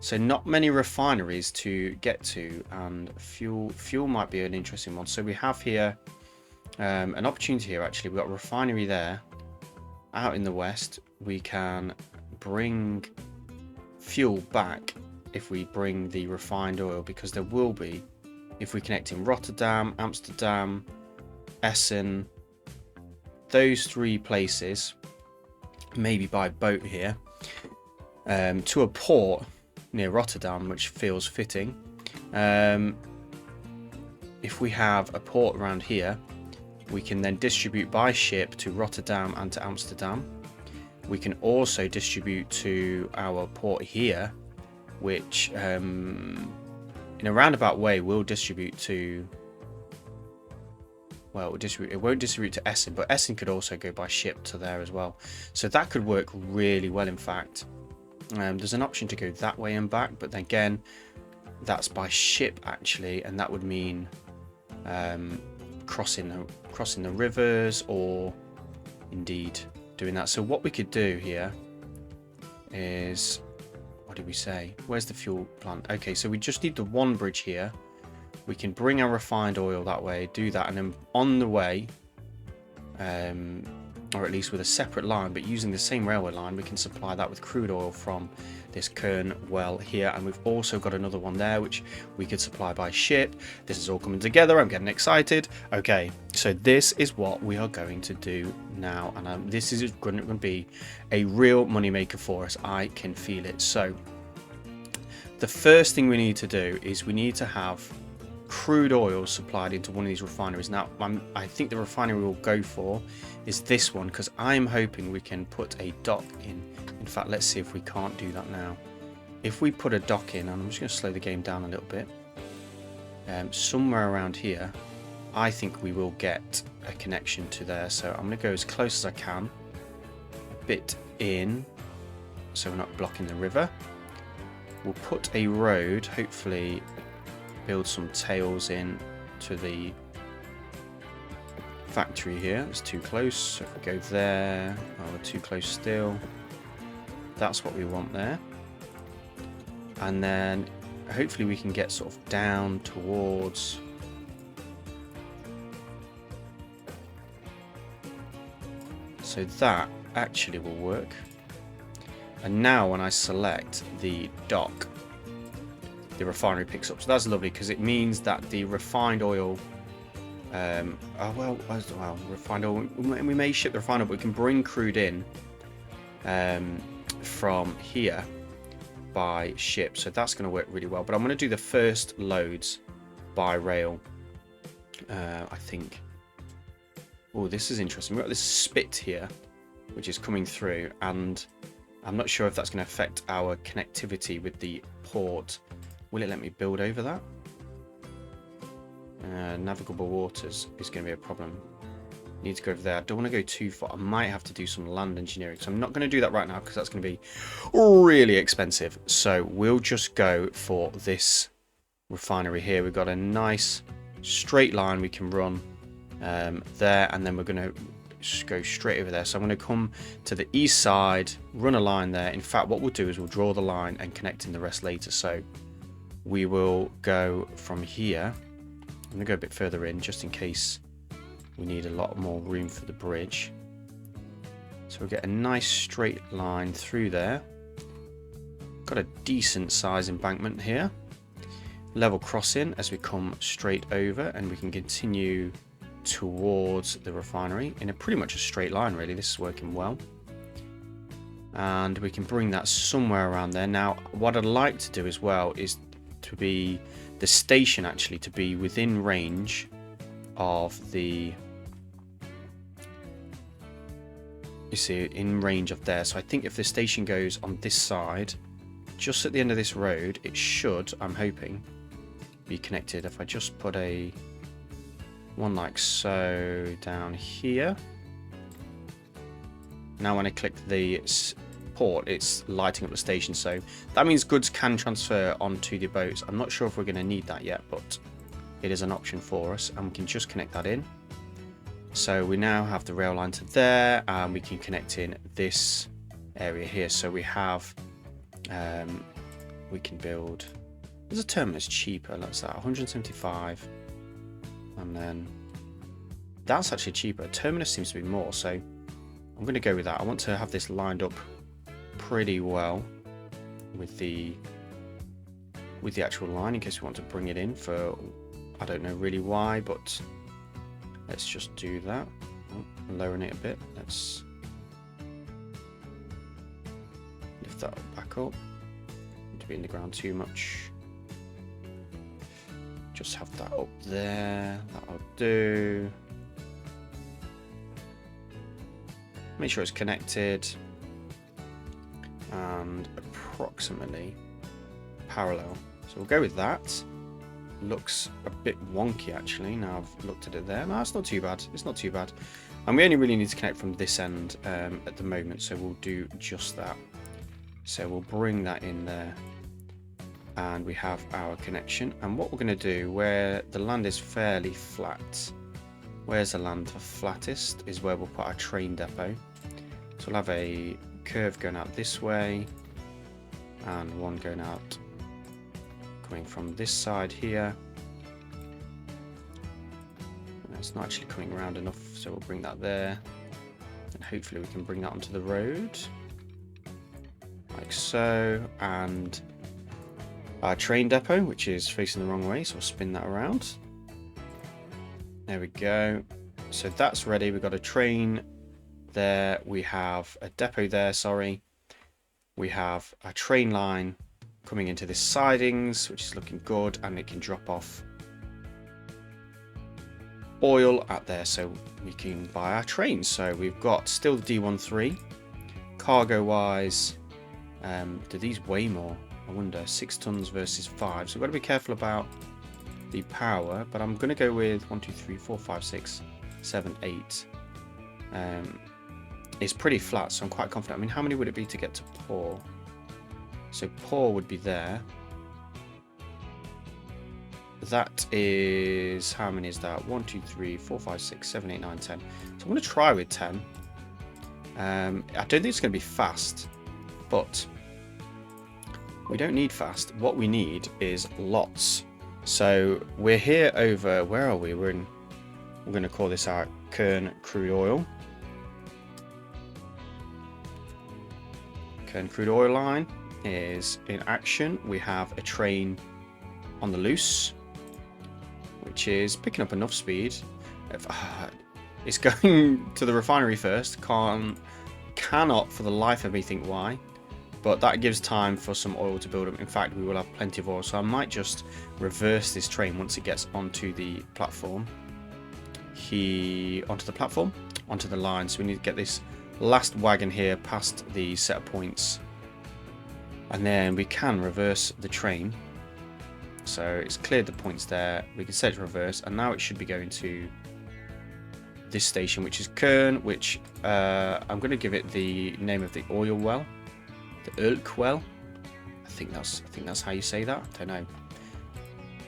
So not many refineries to get to, and fuel might be an interesting one. So we have here an opportunity here actually. We've got a refinery there out in the west. We can bring fuel back if we bring the refined oil, because there will be, if we connect in Rotterdam, Amsterdam, Essen, those three places, maybe by boat here, to a port near Rotterdam, which feels fitting. If we have a port around here, we can then distribute by ship to Rotterdam and to Amsterdam. We can also distribute to our port here, which in a roundabout way will distribute to, well, it won't distribute to Essen, but Essen could also go by ship to there as well. So that could work really well, in fact. There's an option to go that way and back, but then again, that's by ship actually, and that would mean crossing the rivers, or indeed doing that. So what we could do here is, what did we say? Where's the fuel plant? Okay, so we just need the one bridge here. We can bring our refined oil that way, do that, and then on the way, or at least with a separate line, but using the same railway line, we can supply that with crude oil from this Kern well here. And we've also got another one there, which we could supply by ship. This is all coming together. I'm getting excited. Okay, so this is what we are going to do now. And this is going to be a real moneymaker for us. I can feel it. So the first thing we need to do is we need to have crude oil supplied into one of these refineries. Now, I think the refinery we'll go for is this one, because I'm hoping we can put a dock in. In fact, let's see if we can't do that now. If we put a dock in, and I'm just going to slow the game down a little bit, somewhere around here, I think we will get a connection to there. So I'm going to go as close as I can, a bit in, so we're not blocking the river. We'll put a road, hopefully build some tails in to the factory here. It's too close, so if we go there, oh, we're too close still. That's what we want there. And then hopefully we can get sort of down towards, so that actually will work. And now when I select the dock, the refinery picks up. So that's lovely, because it means that the refined oil, refined oil, we may ship the refined oil, but we can bring crude in from here by ship. So that's going to work really well. But I'm going to do the first loads by rail, I think. Oh, this is interesting. We've got this spit here, which is coming through, and I'm not sure if that's going to affect our connectivity with the port. Will it let me build over that? Navigable waters is going to be a problem. Need to go over there. I don't want to go too far. I might have to do some land engineering. So I'm not going to do that right now because that's going to be really expensive. So we'll just go for this refinery here. We've got a nice straight line we can run there, and then we're going to just go straight over there. So I'm going to come to the east side, run a line there. In fact, what we'll do is we'll draw the line and connect in the rest later. So we will go from here. I'm going to go a bit further in just in case we need a lot more room for the bridge. So we'll get a nice straight line through there. Got a decent size embankment here. Level crossing as we come straight over, and we can continue towards the refinery in a pretty much a straight line really. This is working well. And we can bring that somewhere around there. Now what I'd like to do as well is to be the station actually to be within range of the, you see, in range of there. So I think if the station goes on this side, just at the end of this road, it should, I'm hoping, be connected. If I just put a one like so down here. Now when I click the port, it's lighting up the station, so that means goods can transfer onto the boats. I'm not sure if we're going to need that yet, but it is an option for us, and we can just connect that in. So we now have the rail line to there, and we can connect in this area here. So we have, we can build, there's a terminus cheaper, that's that, 175, and then that's actually cheaper. Terminus seems to be more, so I'm going to go with that. I want to have this lined up pretty well with the actual line in case we want to bring it in for, I don't know really why, but let's just do that. Oh, lowering it a bit. Let's lift that back up. Not to be in the ground too much. Just have that up there. That'll do. Make sure it's connected and approximately parallel. So we'll go with that. Looks a bit wonky actually. Now I've looked at it there. No, it's not too bad. It's not too bad. And we only really need to connect from this end at the moment, so we'll do just that. So we'll bring that in there, and we have our connection. And what we're going to do, where the land is fairly flat, where's the land for flattest is where we'll put our train depot. So we'll have a curve going out this way and one going out coming from this side here. It's not actually coming around enough, so we'll bring that there, and hopefully we can bring that onto the road like so. And our train depot, which is facing the wrong way, so we'll spin that around. There we go. So that's ready. We've got a train there, we have a depot there, sorry, we have a train line coming into this sidings, which is looking good, and it can drop off oil at there so we can buy our trains. So we've got still the D13. Cargo wise, do these weigh more? I wonder. 6 tons versus 5, so we've got to be careful about the power, but I'm going to go with 1 2 3 4 5 6 7 8. It's pretty flat, so I'm quite confident. I mean, how many would it be to get to pour? So pour would be there. That is, how many is that? 1 2 3 4 5 6 7 8 9 10. So I'm going to try with 10. I don't think it's going to be fast, but we don't need fast. What we need is lots. So we're here over, where are we? We're going to call this our Kern crude oil. Kern crude oil line is in action. We have a train on the loose, which is picking up enough speed. It's going to the refinery first. Cannot for the life of me think why, but that gives time for some oil to build up. In fact, we will have plenty of oil, so I might just reverse this train once it gets onto the platform. Onto the line. So we need to get this last wagon here past the set of points, and then we can reverse the train. So it's cleared the points there. We can set it to reverse, and now it should be going to this station, which is Kern, which I'm going to give it the name of the oil well, the Ölquell. I think that's how you say that. I don't know.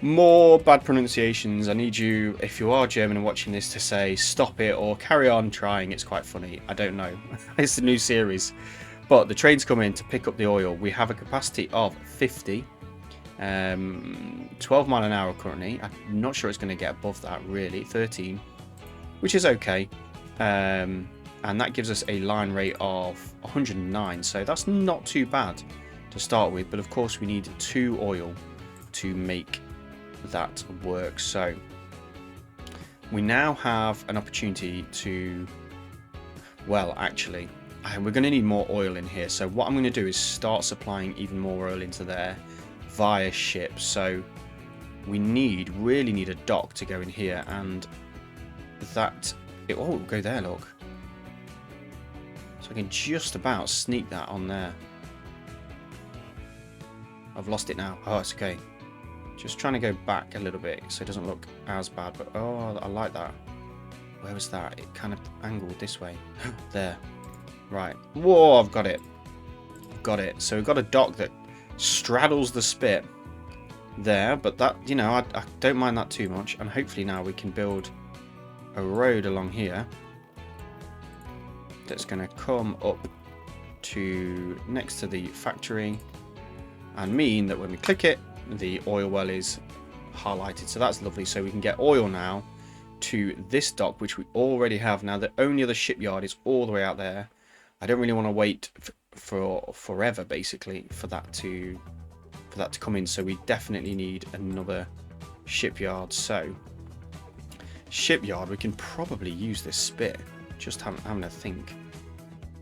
More bad pronunciations. I need you, if you are German and watching this, to say stop it or carry on trying. It's quite funny. I don't know. It's the new series. But the trains come in to pick up the oil. We have a capacity of 50. 12 mile an hour currently. I'm not sure it's going to get above that really. 13, which is okay. And that gives us a line rate of 109. So that's not too bad to start with. But of course we need 2 oil to make that work. So we now have an opportunity to, well, actually we're going to need more oil in here. So what I'm going to do is start supplying even more oil into there via ship. So we really need a dock to go in here, and that oh, go there, look. So I can just about sneak that on there. I've lost it now. Oh, it's okay. Just trying to go back a little bit so it doesn't look as bad, but oh, I like that. Where was that? It kind of angled this way. There. Right. Whoa, I've got it. I've got it. So we've got a dock that straddles the spit there, but that, you know, I don't mind that too much. And hopefully now we can build a road along here that's going to come up to next to the factory and mean that when we click it, the oil well is highlighted. So that's lovely. So we can get oil now to this dock, which we already have. Now the only other shipyard is all the way out there. I don't really want to wait for forever basically for that to come in. So we definitely need another shipyard. So shipyard, we can probably use this spit. Just having a think.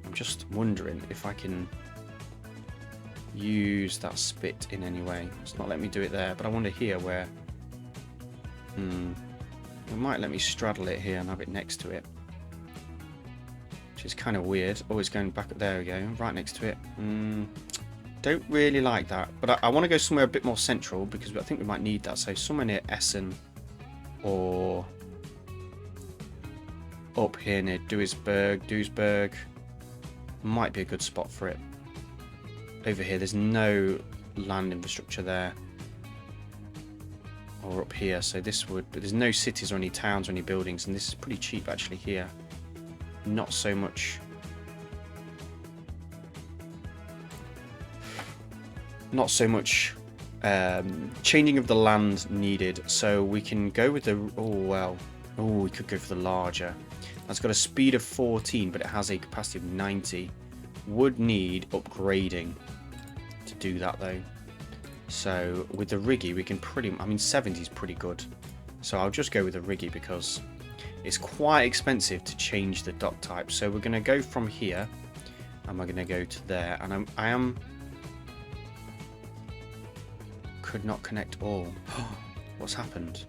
I'm just wondering if I can use that spit in any way. It's not letting me do it there, but I wonder here where it might let me straddle it here and have it next to it, which is kind of weird. Always going back. There we go, right next to it. Don't really like that, but I want to go somewhere a bit more central because I think we might need that. So somewhere near Essen or up here near Duisburg might be a good spot for it. Over here there's no land infrastructure there, or up here, so this would, but there's no cities or any towns or any buildings, and this is pretty cheap actually here. Not so much changing of the land needed, so we can go with the we could go for the larger. That's got a speed of 14, but it has a capacity of 90. Would need upgrading to do that though. So with the riggy we can I mean 70 is pretty good, so I'll just go with the riggy because it's quite expensive to change the dock type. So we're going to go from here and we're going to go to there, and I could not connect all. What's happened?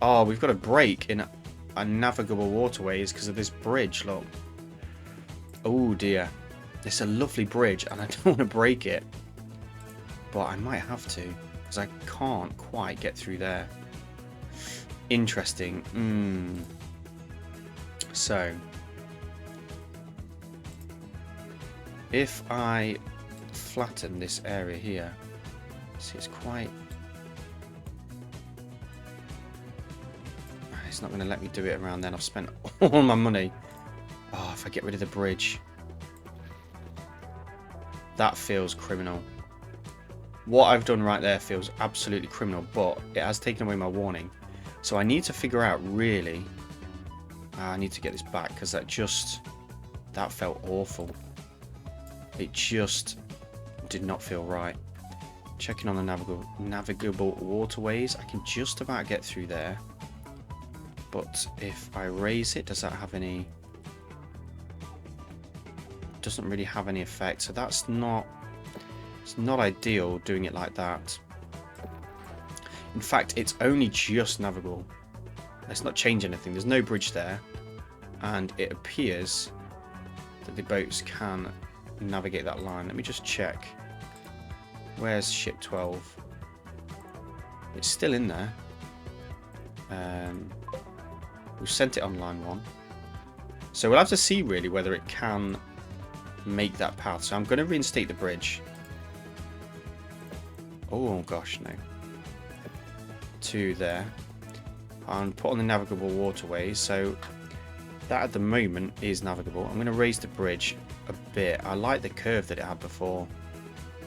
Oh, we've got a break in unnavigable waterways because of this bridge, look. Oh dear. It's a lovely bridge and I don't want to break it, but I might have to because I can't quite get through there. Interesting. So if I flatten this area here, see, it's quite, it's not going to let me do it around then. I've spent all my money. Oh, if I get rid of the bridge, that feels criminal. What I've done right there feels absolutely criminal, but it has taken away my warning. So I need to figure out really, I need to get this back because that felt awful. It just did not feel right. Checking on the navigable waterways, I can just about get through there. But if I raise it, does that have any? Doesn't really have any effect, so that's not, it's not ideal doing it like that. In fact, it's only just navigable. Let's not change anything. There's no bridge there, and it appears that the boats can navigate that line. Let me just check. Where's ship 12? It's still in there. We've sent it on line 1. So we'll have to see really whether it can make that path. So I'm going to reinstate the bridge. Oh gosh, no. To there. And put on the navigable waterways. So that at the moment is navigable. I'm going to raise the bridge a bit. I like the curve that it had before.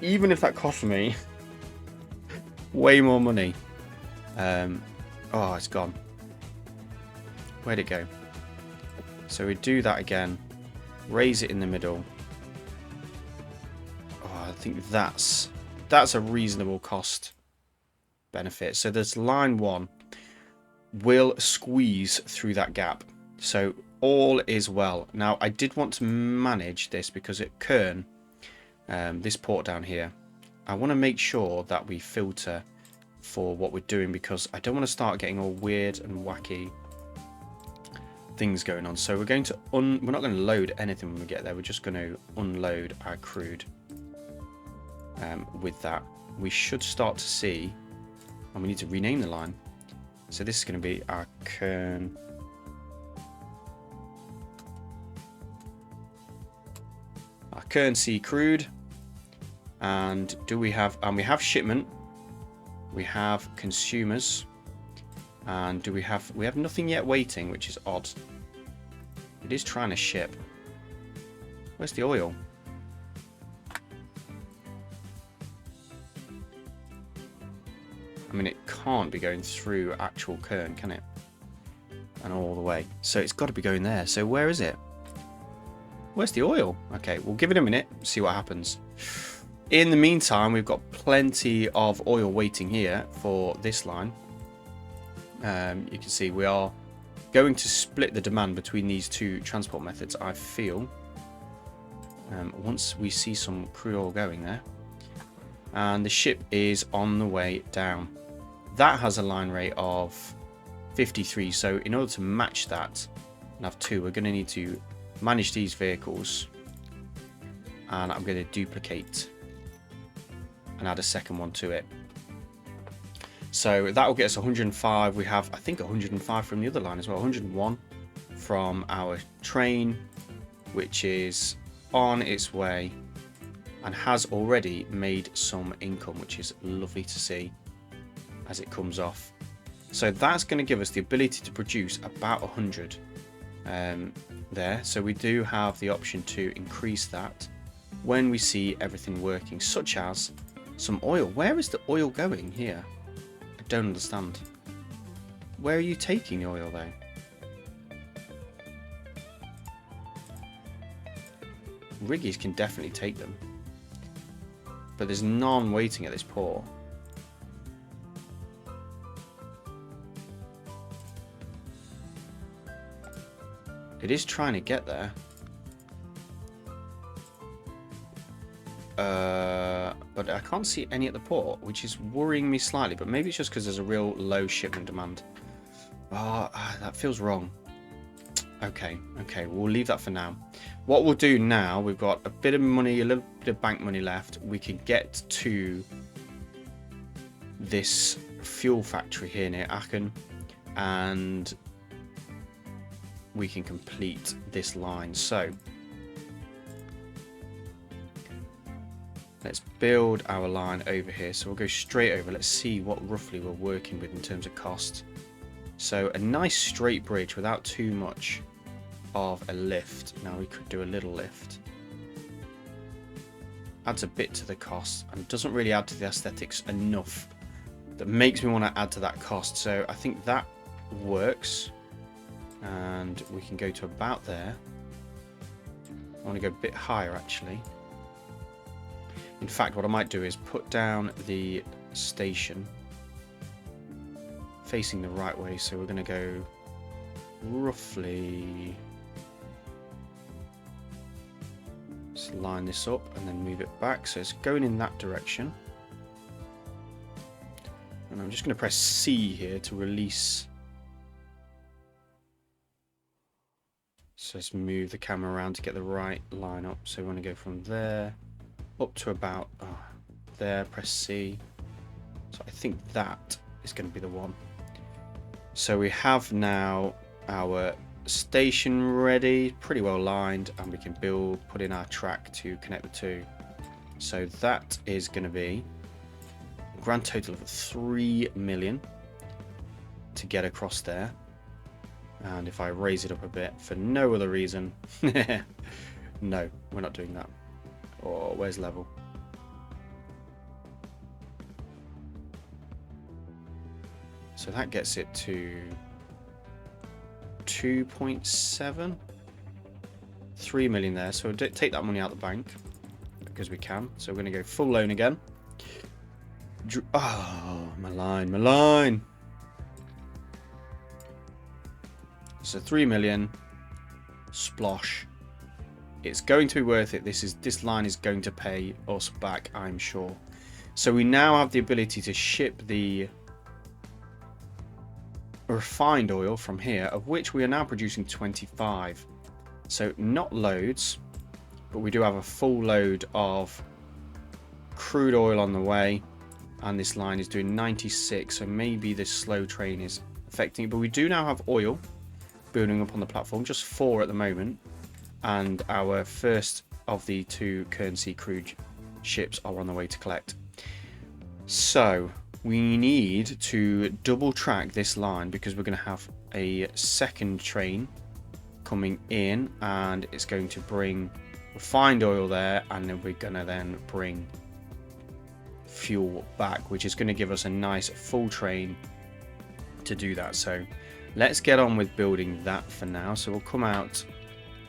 Even if that cost me way more money. Oh, it's gone. Where'd it go? So we do that again. Raise it in the middle. Oh, I think that's a reasonable cost benefit. So there's line 1 will squeeze through that gap. So all is well. Now I did want to manage this because at Kern, this port down here, I want to make sure that we filter for what we're doing because I don't want to start getting all weird and wacky things going on. So we're going to we're not going to load anything when we get there. We're just going to unload our crude. With that, we should start to see, and we need to rename the line. So this is going to be our Kern. Our Kern Sea crude. And do we have? And we have shipment. We have consumers. And do we have? We have nothing yet waiting, which is odd. It is trying to ship. Where's the oil? I mean, it can't be going through actual Kern, can it? And all the way. So it's got to be going there. So where is it? Where's the oil? Okay, we'll give it a minute, see what happens. In the meantime, we've got plenty of oil waiting here for this line. You can see we are going to split the demand between these two transport methods, I feel. Once we see some crude oil going there. And the ship is on the way down. That has a line rate of 53. So in order to match that and have 2, we're going to need to manage these vehicles. And I'm going to duplicate and add a second one to it. So that will get us 105. We have, I think, 105 from the other line as well. 101 from our train, which is on its way and has already made some income, which is lovely to see as it comes off. So that's going to give us the ability to produce about 100 there. So we do have the option to increase that when we see everything working, such as some oil. Where is the oil going here? I don't understand. Where are you taking the oil though? Riggies can definitely take them, but there's none waiting at this port. It is trying to get there. But I can't see any at the port, which is worrying me slightly. But maybe it's just because there's a real low shipment demand. That feels wrong. Okay, we'll leave that for now. What we'll do now, we've got a bit of money, a little bit of bank money left. We can get to this fuel factory here near Aachen, and we can complete this line. So let's build our line over here. So we'll go straight over. Let's see what roughly we're working with in terms of cost. So a nice straight bridge without too much of a lift. Now we could do a little lift. Adds a bit to the cost and doesn't really add to the aesthetics enough that makes me want to add to that cost. So I think that works. And we can go to about there. I want to go a bit higher actually. In fact, what I might do is put down the station facing the right way. So we're going to go roughly, let's line this up and then move it back. So it's going in that direction. And I'm just going to press C here to release. So let's move the camera around to get the right line up. So we want to go from there up to about there, press C. So I think that is going to be the one. So we have now our station ready, pretty well lined, and we can put in our track to connect the two. So that is going to be a grand total of 3 million to get across there. And if I raise it up a bit for no other reason, no, we're not doing that. Oh, where's level? So that gets it to 2.7, 3 million there. So we'll take that money out of the bank because we can. So we're going to go full loan again. Oh, my line. So 3 million, splosh. It's going to be worth it. This line is going to pay us back, I'm sure. So we now have the ability to ship the refined oil from here, of which we are now producing 25. So not loads, but we do have a full load of crude oil on the way, and this line is doing 96, so maybe this slow train is affecting it. But we do now have oil building up on the platform, just 4 at the moment, and our first of the 2 currency crude ships are on the way to collect. So we need to double track this line because we're going to have a second train coming in, and it's going to bring refined oil there, and then we're going to then bring fuel back, which is going to give us a nice full train to do that. So let's get on with building that for now. So we'll come out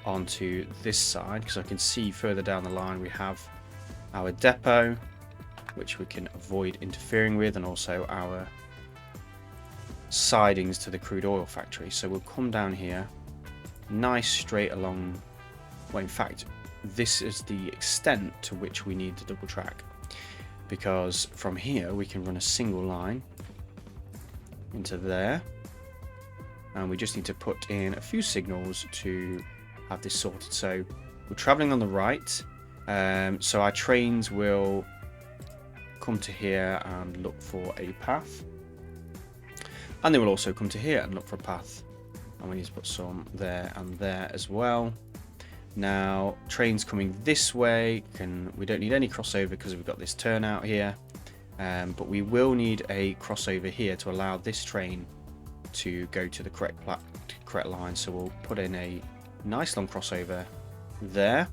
onto this side because I can see further down the line we have our depot, which we can avoid interfering with, and also our sidings to the crude oil factory. So we'll come down here, nice straight along. Well, in fact, this is the extent to which we need to double track, because from here we can run a single line into there, and we just need to put in a few signals to have this sorted. So we're traveling on the right, so our trains will come to here and look for a path, and they will also come to here and look for a path, and we need to put some there and there as well. Now trains coming this way, we don't need any crossover because we've got this turnout here, but we will need a crossover here to allow this train to go to the correct line. So we'll put in a nice long crossover there,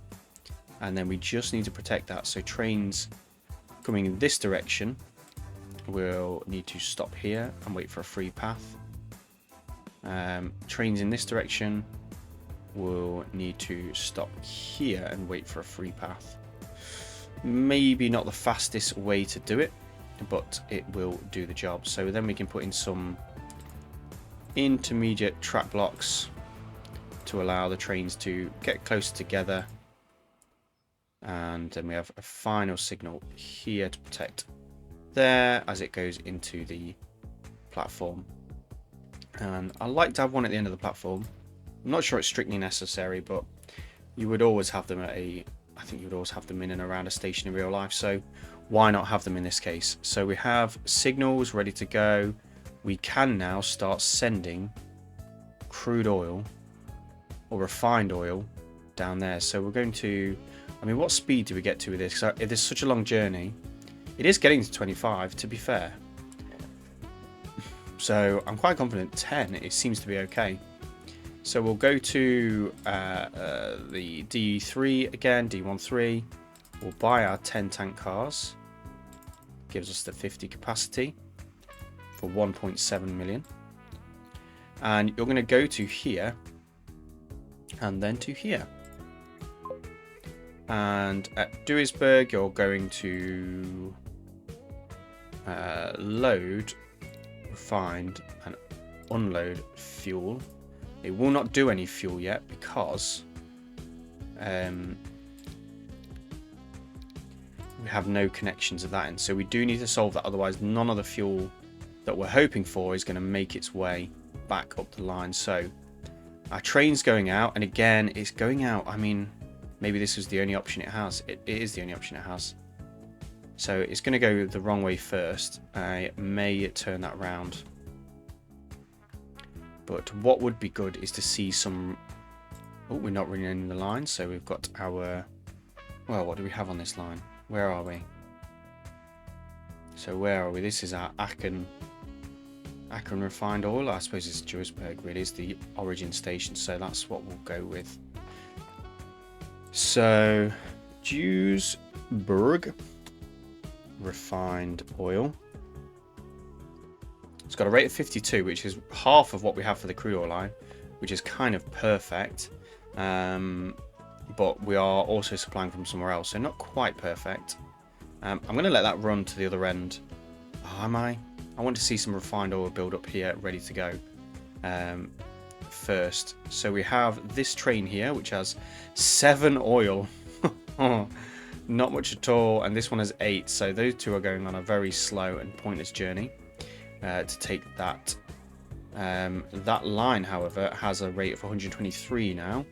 and then we just need to protect that. So trains coming in this direction will need to stop here and wait for a free path. Trains in this direction will need to stop here and wait for a free path. Maybe not the fastest way to do it, but it will do the job. So then we can put in some intermediate track blocks to allow the trains to get closer together, and then we have a final signal here to protect there as it goes into the platform. And I like to have one at the end of the platform. I'm not sure it's strictly necessary, but you would always have them I think you would always have them in and around a station in real life, so why not have them in this case? So we have signals ready to go. We can now start sending crude oil or refined oil down there. So we're going to, I mean, what speed do we get to with this? So if there's such a long journey, it is getting to 25, to be fair. So I'm quite confident 10, it seems to be okay. So we'll go to the D3 again, D13. We'll buy our 10 tank cars. Gives us the 50 capacity for 1.7 million. And you're going to go to here and then to here. And at Duisburg, you're going to load, refined, and unload fuel. It will not do any fuel yet because we have no connections of that end. So we do need to solve that, otherwise none of the fuel that we're hoping for is going to make its way back up the line. So our train's going out, and again it's going out. I mean, maybe this is the only option it has. It is the only option it has. So it's going to go the wrong way first. I may turn that round. But what would be good is to see some... Oh, we're not running in the line, so we've got our... Well, what do we have on this line? Where are we? So where are we? This is our Aachen refined oil. I suppose it's Duisburg, really, is the origin station, so that's what we'll go with. So, Duisburg refined oil. It's got a rate of 52, which is half of what we have for the crude oil line, which is kind of perfect. But we are also supplying from somewhere else, so not quite perfect. I'm going to let that run to the other end. Oh, am I? I want to see some refined oil build up here, ready to go first. So we have this train here, which has 7 oil. Not much at all. And this one has 8. So those two are going on a very slow and pointless journey to take that. That line, however, has a rate of 123 now.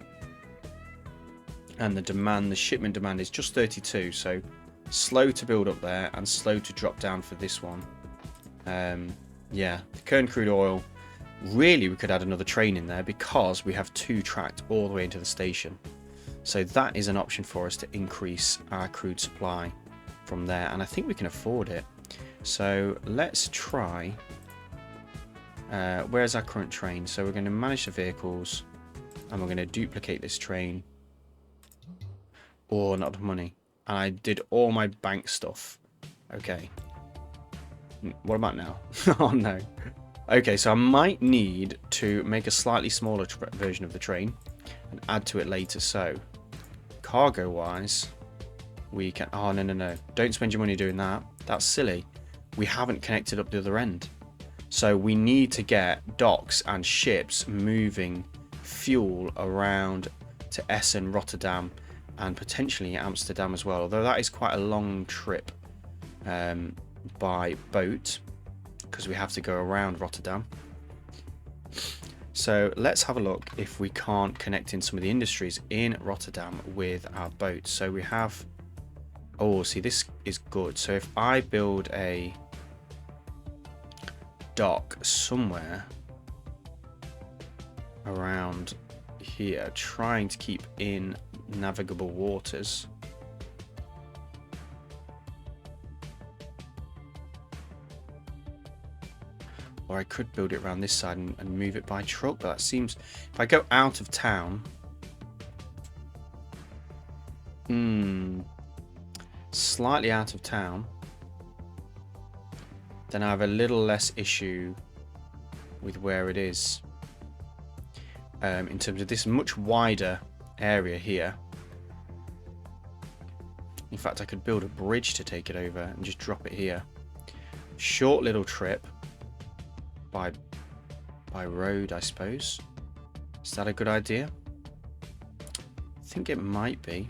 And the shipment demand is just 32. So slow to build up there and slow to drop down for this one. Yeah, the Kern crude oil, really we could add another train in there because we have 2 tracked all the way into the station. So that is an option for us to increase our crude supply from there, and I think we can afford it. So let's try, where's our current train? So we're going to manage the vehicles and we're going to duplicate this train. Oh, not enough money. And I did all my bank stuff. Okay. What about now? Oh no. Okay, so I might need to make a slightly smaller version of the train and add to it later. So, cargo wise, we can... Oh, no. Don't spend your money doing that. That's silly. We haven't connected up the other end. So we need to get docks and ships moving fuel around to Essen, Rotterdam, and potentially Amsterdam as well. Although that is quite a long trip by boat, because we have to go around Rotterdam. So let's have a look if we can't connect in some of the industries in Rotterdam with our boats. So we have... Oh, see, this is good. So if I build a dock somewhere around here, trying to keep in navigable waters. Or I could build it around this side and move it by truck, but that seems... If I go out of town... Slightly out of town, then I have a little less issue with where it is. In terms of this much wider area here. In fact, I could build a bridge to take it over and just drop it here. Short little trip by road, I suppose. Is that a good idea? I think it might be.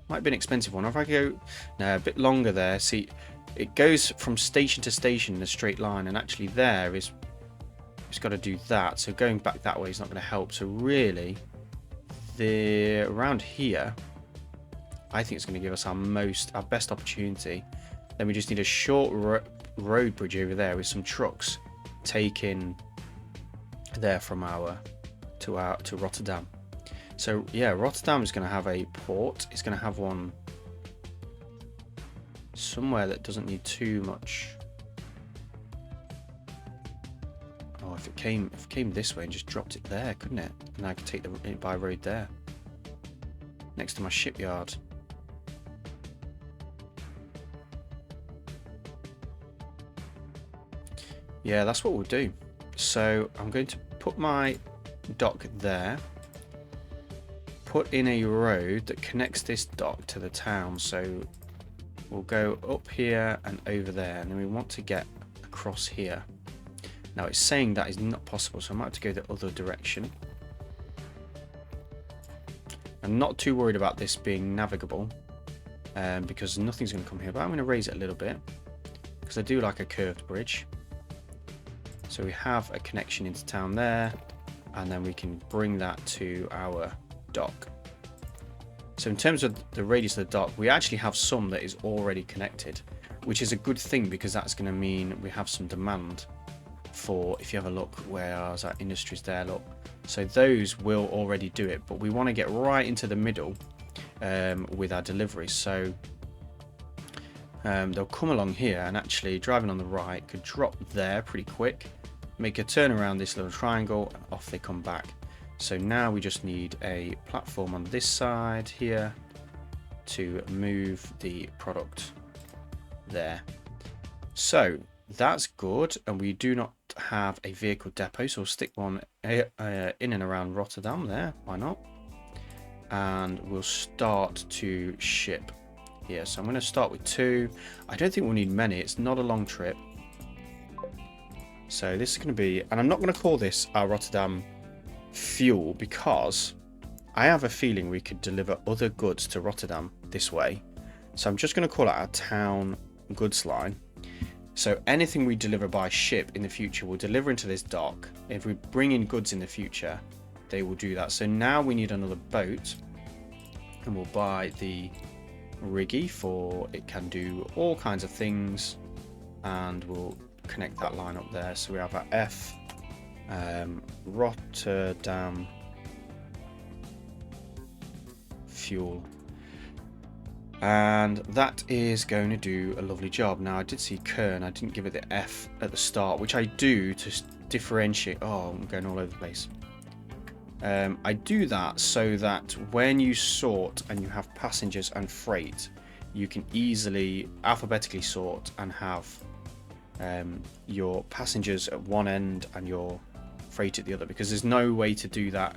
Might be an expensive one. Or if I go a bit longer there, see, it goes from station to station in a straight line, and actually there is, it's got to do that. So going back that way is not going to help. So really, around here, I think it's going to give us our best opportunity. Then we just need a short road bridge over there with some trucks taking there from to Rotterdam. So yeah, Rotterdam is going to have a port. It's going to have one somewhere that doesn't need too much. Oh, if it came this way and just dropped it there, couldn't it? And I could take it by road there, next to my shipyard. Yeah, that's what we'll do. So I'm going to put my dock there. Put in a road that connects this dock to the town, so we'll go up here and over there, and then we want to get across here. Now it's saying that is not possible, so I might have to go the other direction. I'm not too worried about this being navigable because nothing's going to come here, but I'm going to raise it a little bit because I do like a curved bridge. So we have a connection into town there, and then we can bring that to our dock. So in terms of the radius of the dock, we actually have some that is already connected, which is a good thing because that's going to mean we have some demand for, if you have a look, where are our industries there, look. So those will already do it, but we want to get right into the middle with our deliveries. So they'll come along here, and actually driving on the right could drop there pretty quick, make a turn around this little triangle, and off they come back. So now we just need a platform on this side here to move the product there. So that's good, and we do not have a vehicle depot, so we'll stick one in and around Rotterdam there, why not? And we'll start to ship here. So I'm going to start with 2. I don't think we'll need many, it's not a long trip. So this is going to be, and I'm not going to call this our Rotterdam fuel, because I have a feeling we could deliver other goods to Rotterdam this way. So I'm just going to call it our town goods line. So anything we deliver by ship in the future will deliver into this dock. If we bring in goods in the future, they will do that. So now we need another boat, and we'll buy the riggy, for it can do all kinds of things, and we'll connect that line up there. So we have our F Rotterdam fuel, and that is going to do a lovely job. Now I did see Kern, I didn't give it the F at the start, which I do to differentiate. Oh, I'm going all over the place. I do that so that when you sort and you have passengers and freight, you can easily alphabetically sort and have your passengers at one end and your freight at the other, because there's no way to do that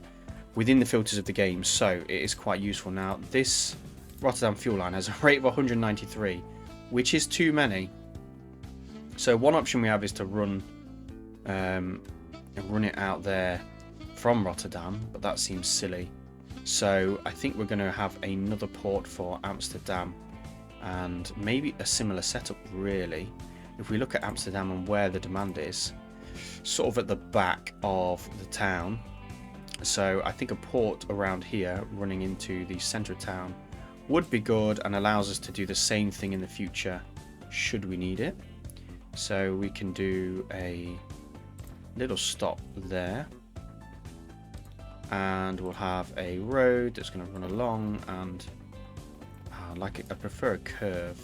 within the filters of the game. So it is quite useful. Now this Rotterdam fuel line has a rate of 193, which is too many. So one option we have is to run it out there from Rotterdam, but that seems silly. So I think we're going to have another port for Amsterdam, and maybe a similar setup really. If we look at Amsterdam and where the demand is, sort of at the back of the town. So I think a port around here running into the centre of town would be good, and allows us to do the same thing in the future should we need it. So we can do a little stop there, and we'll have a road that's going to run along, and I prefer a curve.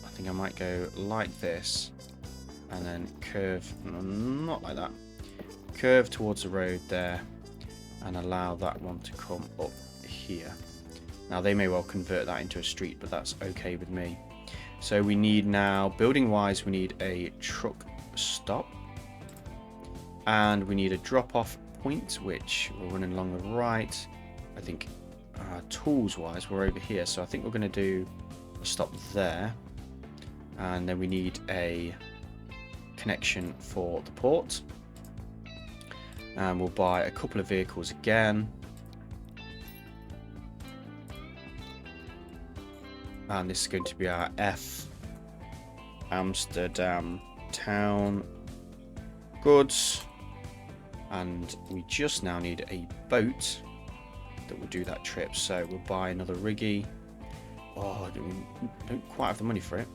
I think I might go like this and then curve, not like that, curve towards the road there, and allow that one to come up here. Now they may well convert that into a street, but that's okay with me. So we need now, building wise, we need a truck stop, and we need a drop off point, which we're running along the right. I think tools wise we're over here, so I think we're going to do a stop there, and then we need a connection for the port, and we'll buy a couple of vehicles again, and this is going to be our F Amsterdam town goods, and we just now need a boat that will do that trip. So we'll buy another riggy. Oh, we don't quite have the money for it,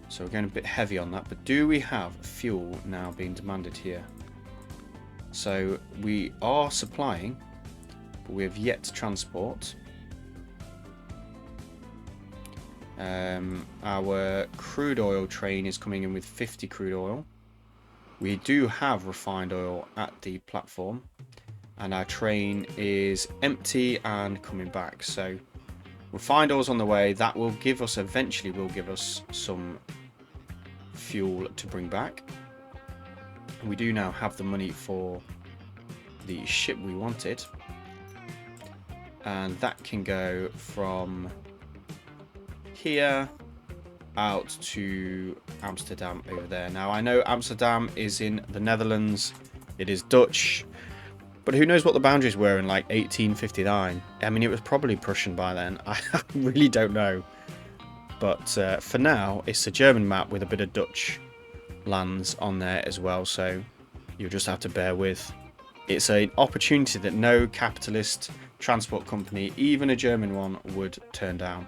so we're going a bit heavy on that. But do we have fuel now being demanded here? So we are supplying, but we have yet to transport. Our crude oil train is coming in with 50 crude oil. We do have refined oil at the platform, and our train is empty and coming back. So refined oil's on the way. That will give us, eventually will give us some fuel to bring back. We do now have the money for the ship we wanted, and that can go from here out to Amsterdam over there. Now I know Amsterdam is in the Netherlands, it is Dutch, but who knows what the boundaries were in like 1859. I mean, it was probably Prussian by then. I really don't know, but for now it's a German map with a bit of Dutch lands on there as well, so you'll just have to bear with. It's an opportunity that no capitalist transport company, even a German one, would turn down.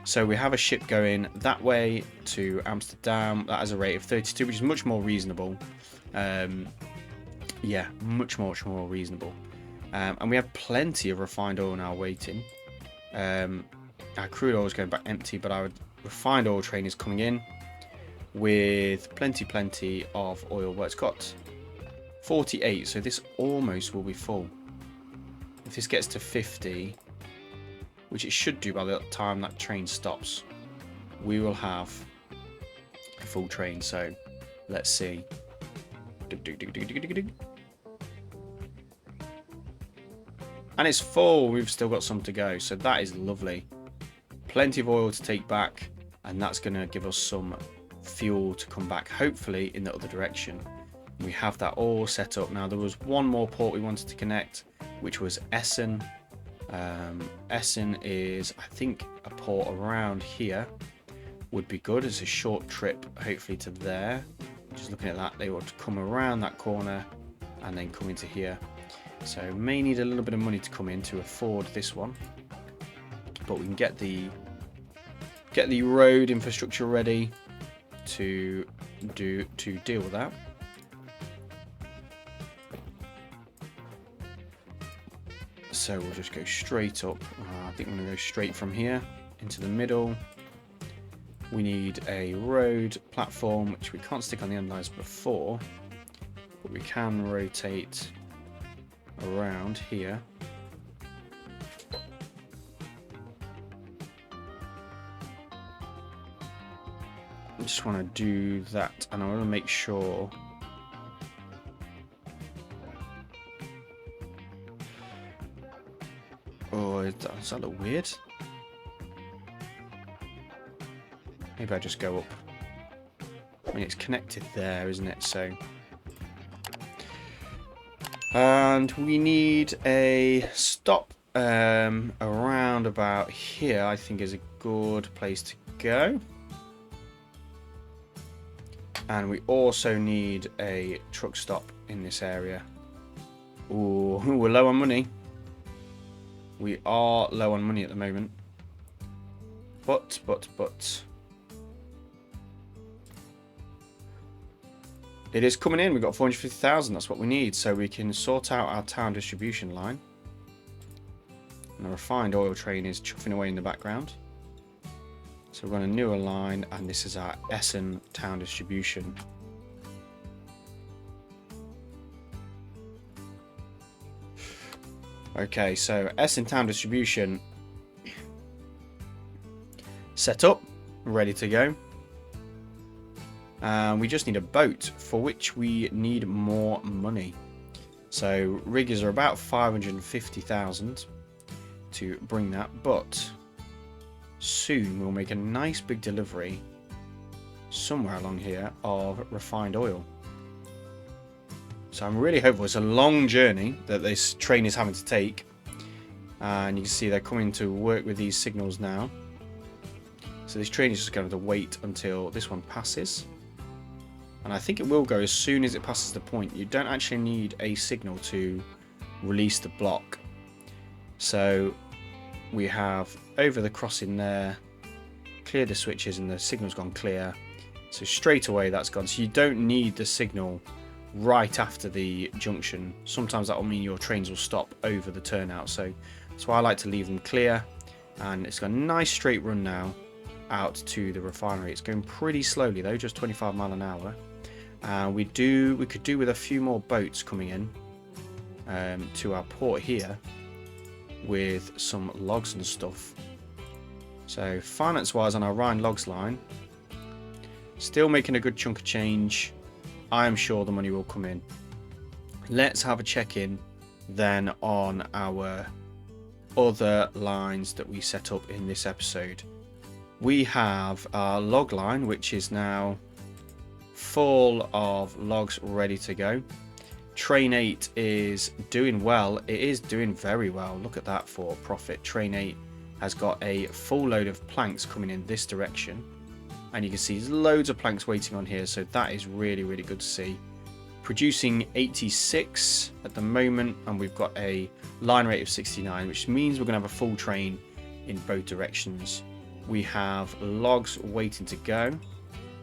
So we have a ship going that way to Amsterdam. That has a rate of 32, which is much more reasonable. Yeah, much more reasonable. And we have plenty of refined oil now waiting. Our crude oil is going back empty, but our refined oil train is coming in with plenty of oil. Well, it's got 48, so this almost will be full. If this gets to 50, which it should do by the time that train stops, we will have a full train. So let's see. And it's full. We've still got some to go, so that is lovely. Plenty of oil to take back, and that's going to give us some fuel to come back, hopefully in the other direction. We have that all set up. Now there was one more port we wanted to connect, which was Essen. Essen is, I think, a port around here would be good. It's a short trip, hopefully, to there. Just looking at that, they want to come around that corner and then come into here. So may need a little bit of money to come in to afford this one, but we can get the road infrastructure ready to deal with that. So we'll just go straight up. I think I'm going to go straight from here into the middle. We need a road platform, which we can't stick on the end lines before, but we can rotate around here. I just want to do that, and I want to make sure does that look weird? Maybe I just go up. I mean, it's connected there, isn't it? So, and we need a stop around about here. I think is a good place to go. And we also need a truck stop in this area. Ooh, we're low on money. We are low on money at the moment. But. It is coming in. We've got 450,000. That's what we need. So we can sort out our town distribution line. And the refined oil train is chuffing away in the background. So we're going to newer line, and this is our Essen town distribution. Okay, so Essen town distribution set up, ready to go. We just need a boat, for which we need more money. So riggers are about 550,000 to bring that, but soon we'll make a nice big delivery somewhere along here of refined oil. So I'm really hopeful. It's a long journey that this train is having to take, and you can see they're coming to work with these signals now. So this train is just going to have to wait until this one passes, and I think it will go as soon as it passes the point. You don't actually need a signal to release the block. So we have over the crossing there, clear the switches, and the signal's gone clear. So straight away that's gone. So you don't need the signal right after the junction. Sometimes that will mean your trains will stop over the turnout. So that's why I like to leave them clear. And it's got a nice straight run now out to the refinery. It's going pretty slowly though, just 25 miles an hour. We could do with a few more boats coming in to our port here with some logs and stuff. So finance wise on our Rhine logs line, still making a good chunk of change. I am sure the money will come in. Let's have a check-in then on our other lines that we set up in this episode. We have our log line, which is now full of logs ready to go. Train 8 is doing well. It is doing very well. Look at that for profit. Train 8 has got a full load of planks coming in this direction. And you can see there's loads of planks waiting on here, so that is really, really good to see. Producing 86 at the moment, and we've got a line rate of 69, which means we're going to have a full train in both directions We have logs waiting to go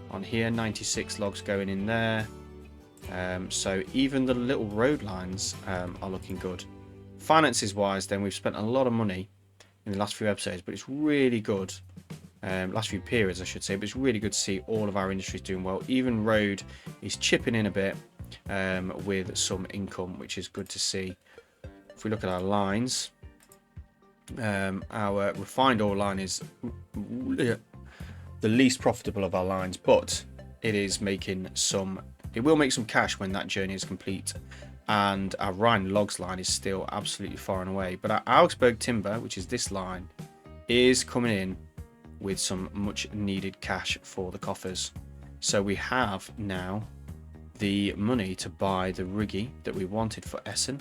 on here, 96 logs going in there. So even the little road lines are looking good. Finances wise, then we've spent a lot of money in the last few episodes, but it's really good. Last few periods, I should say, but it's really good to see all of our industries doing well. Even road is chipping in a bit with some income, which is good to see. If we look at our lines, our refined oil line is the least profitable of our lines, but it is making some. It will make some cash when that journey is complete. And our Rhine logs line is still absolutely far and away. But our Augsburg timber, which is this line, is coming in with some much needed cash for the coffers. So we have now the money to buy the riggy that we wanted for Essen.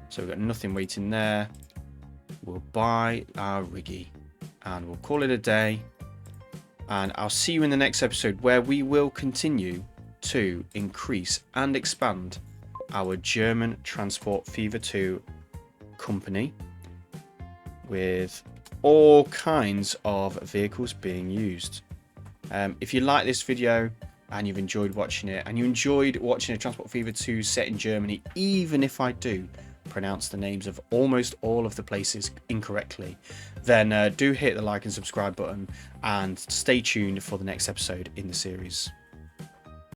So we've got nothing waiting there. We'll buy our riggy and we'll call it a day. And I'll see you in the next episode, where we will continue to increase and expand our German Transport Fever 2 company with all kinds of vehicles being used. If you like this video and you've enjoyed watching it, and you enjoyed watching a Transport Fever 2 set in Germany, even if I do pronounce the names of almost all of the places incorrectly, then do hit the like and subscribe button and stay tuned for the next episode in the series.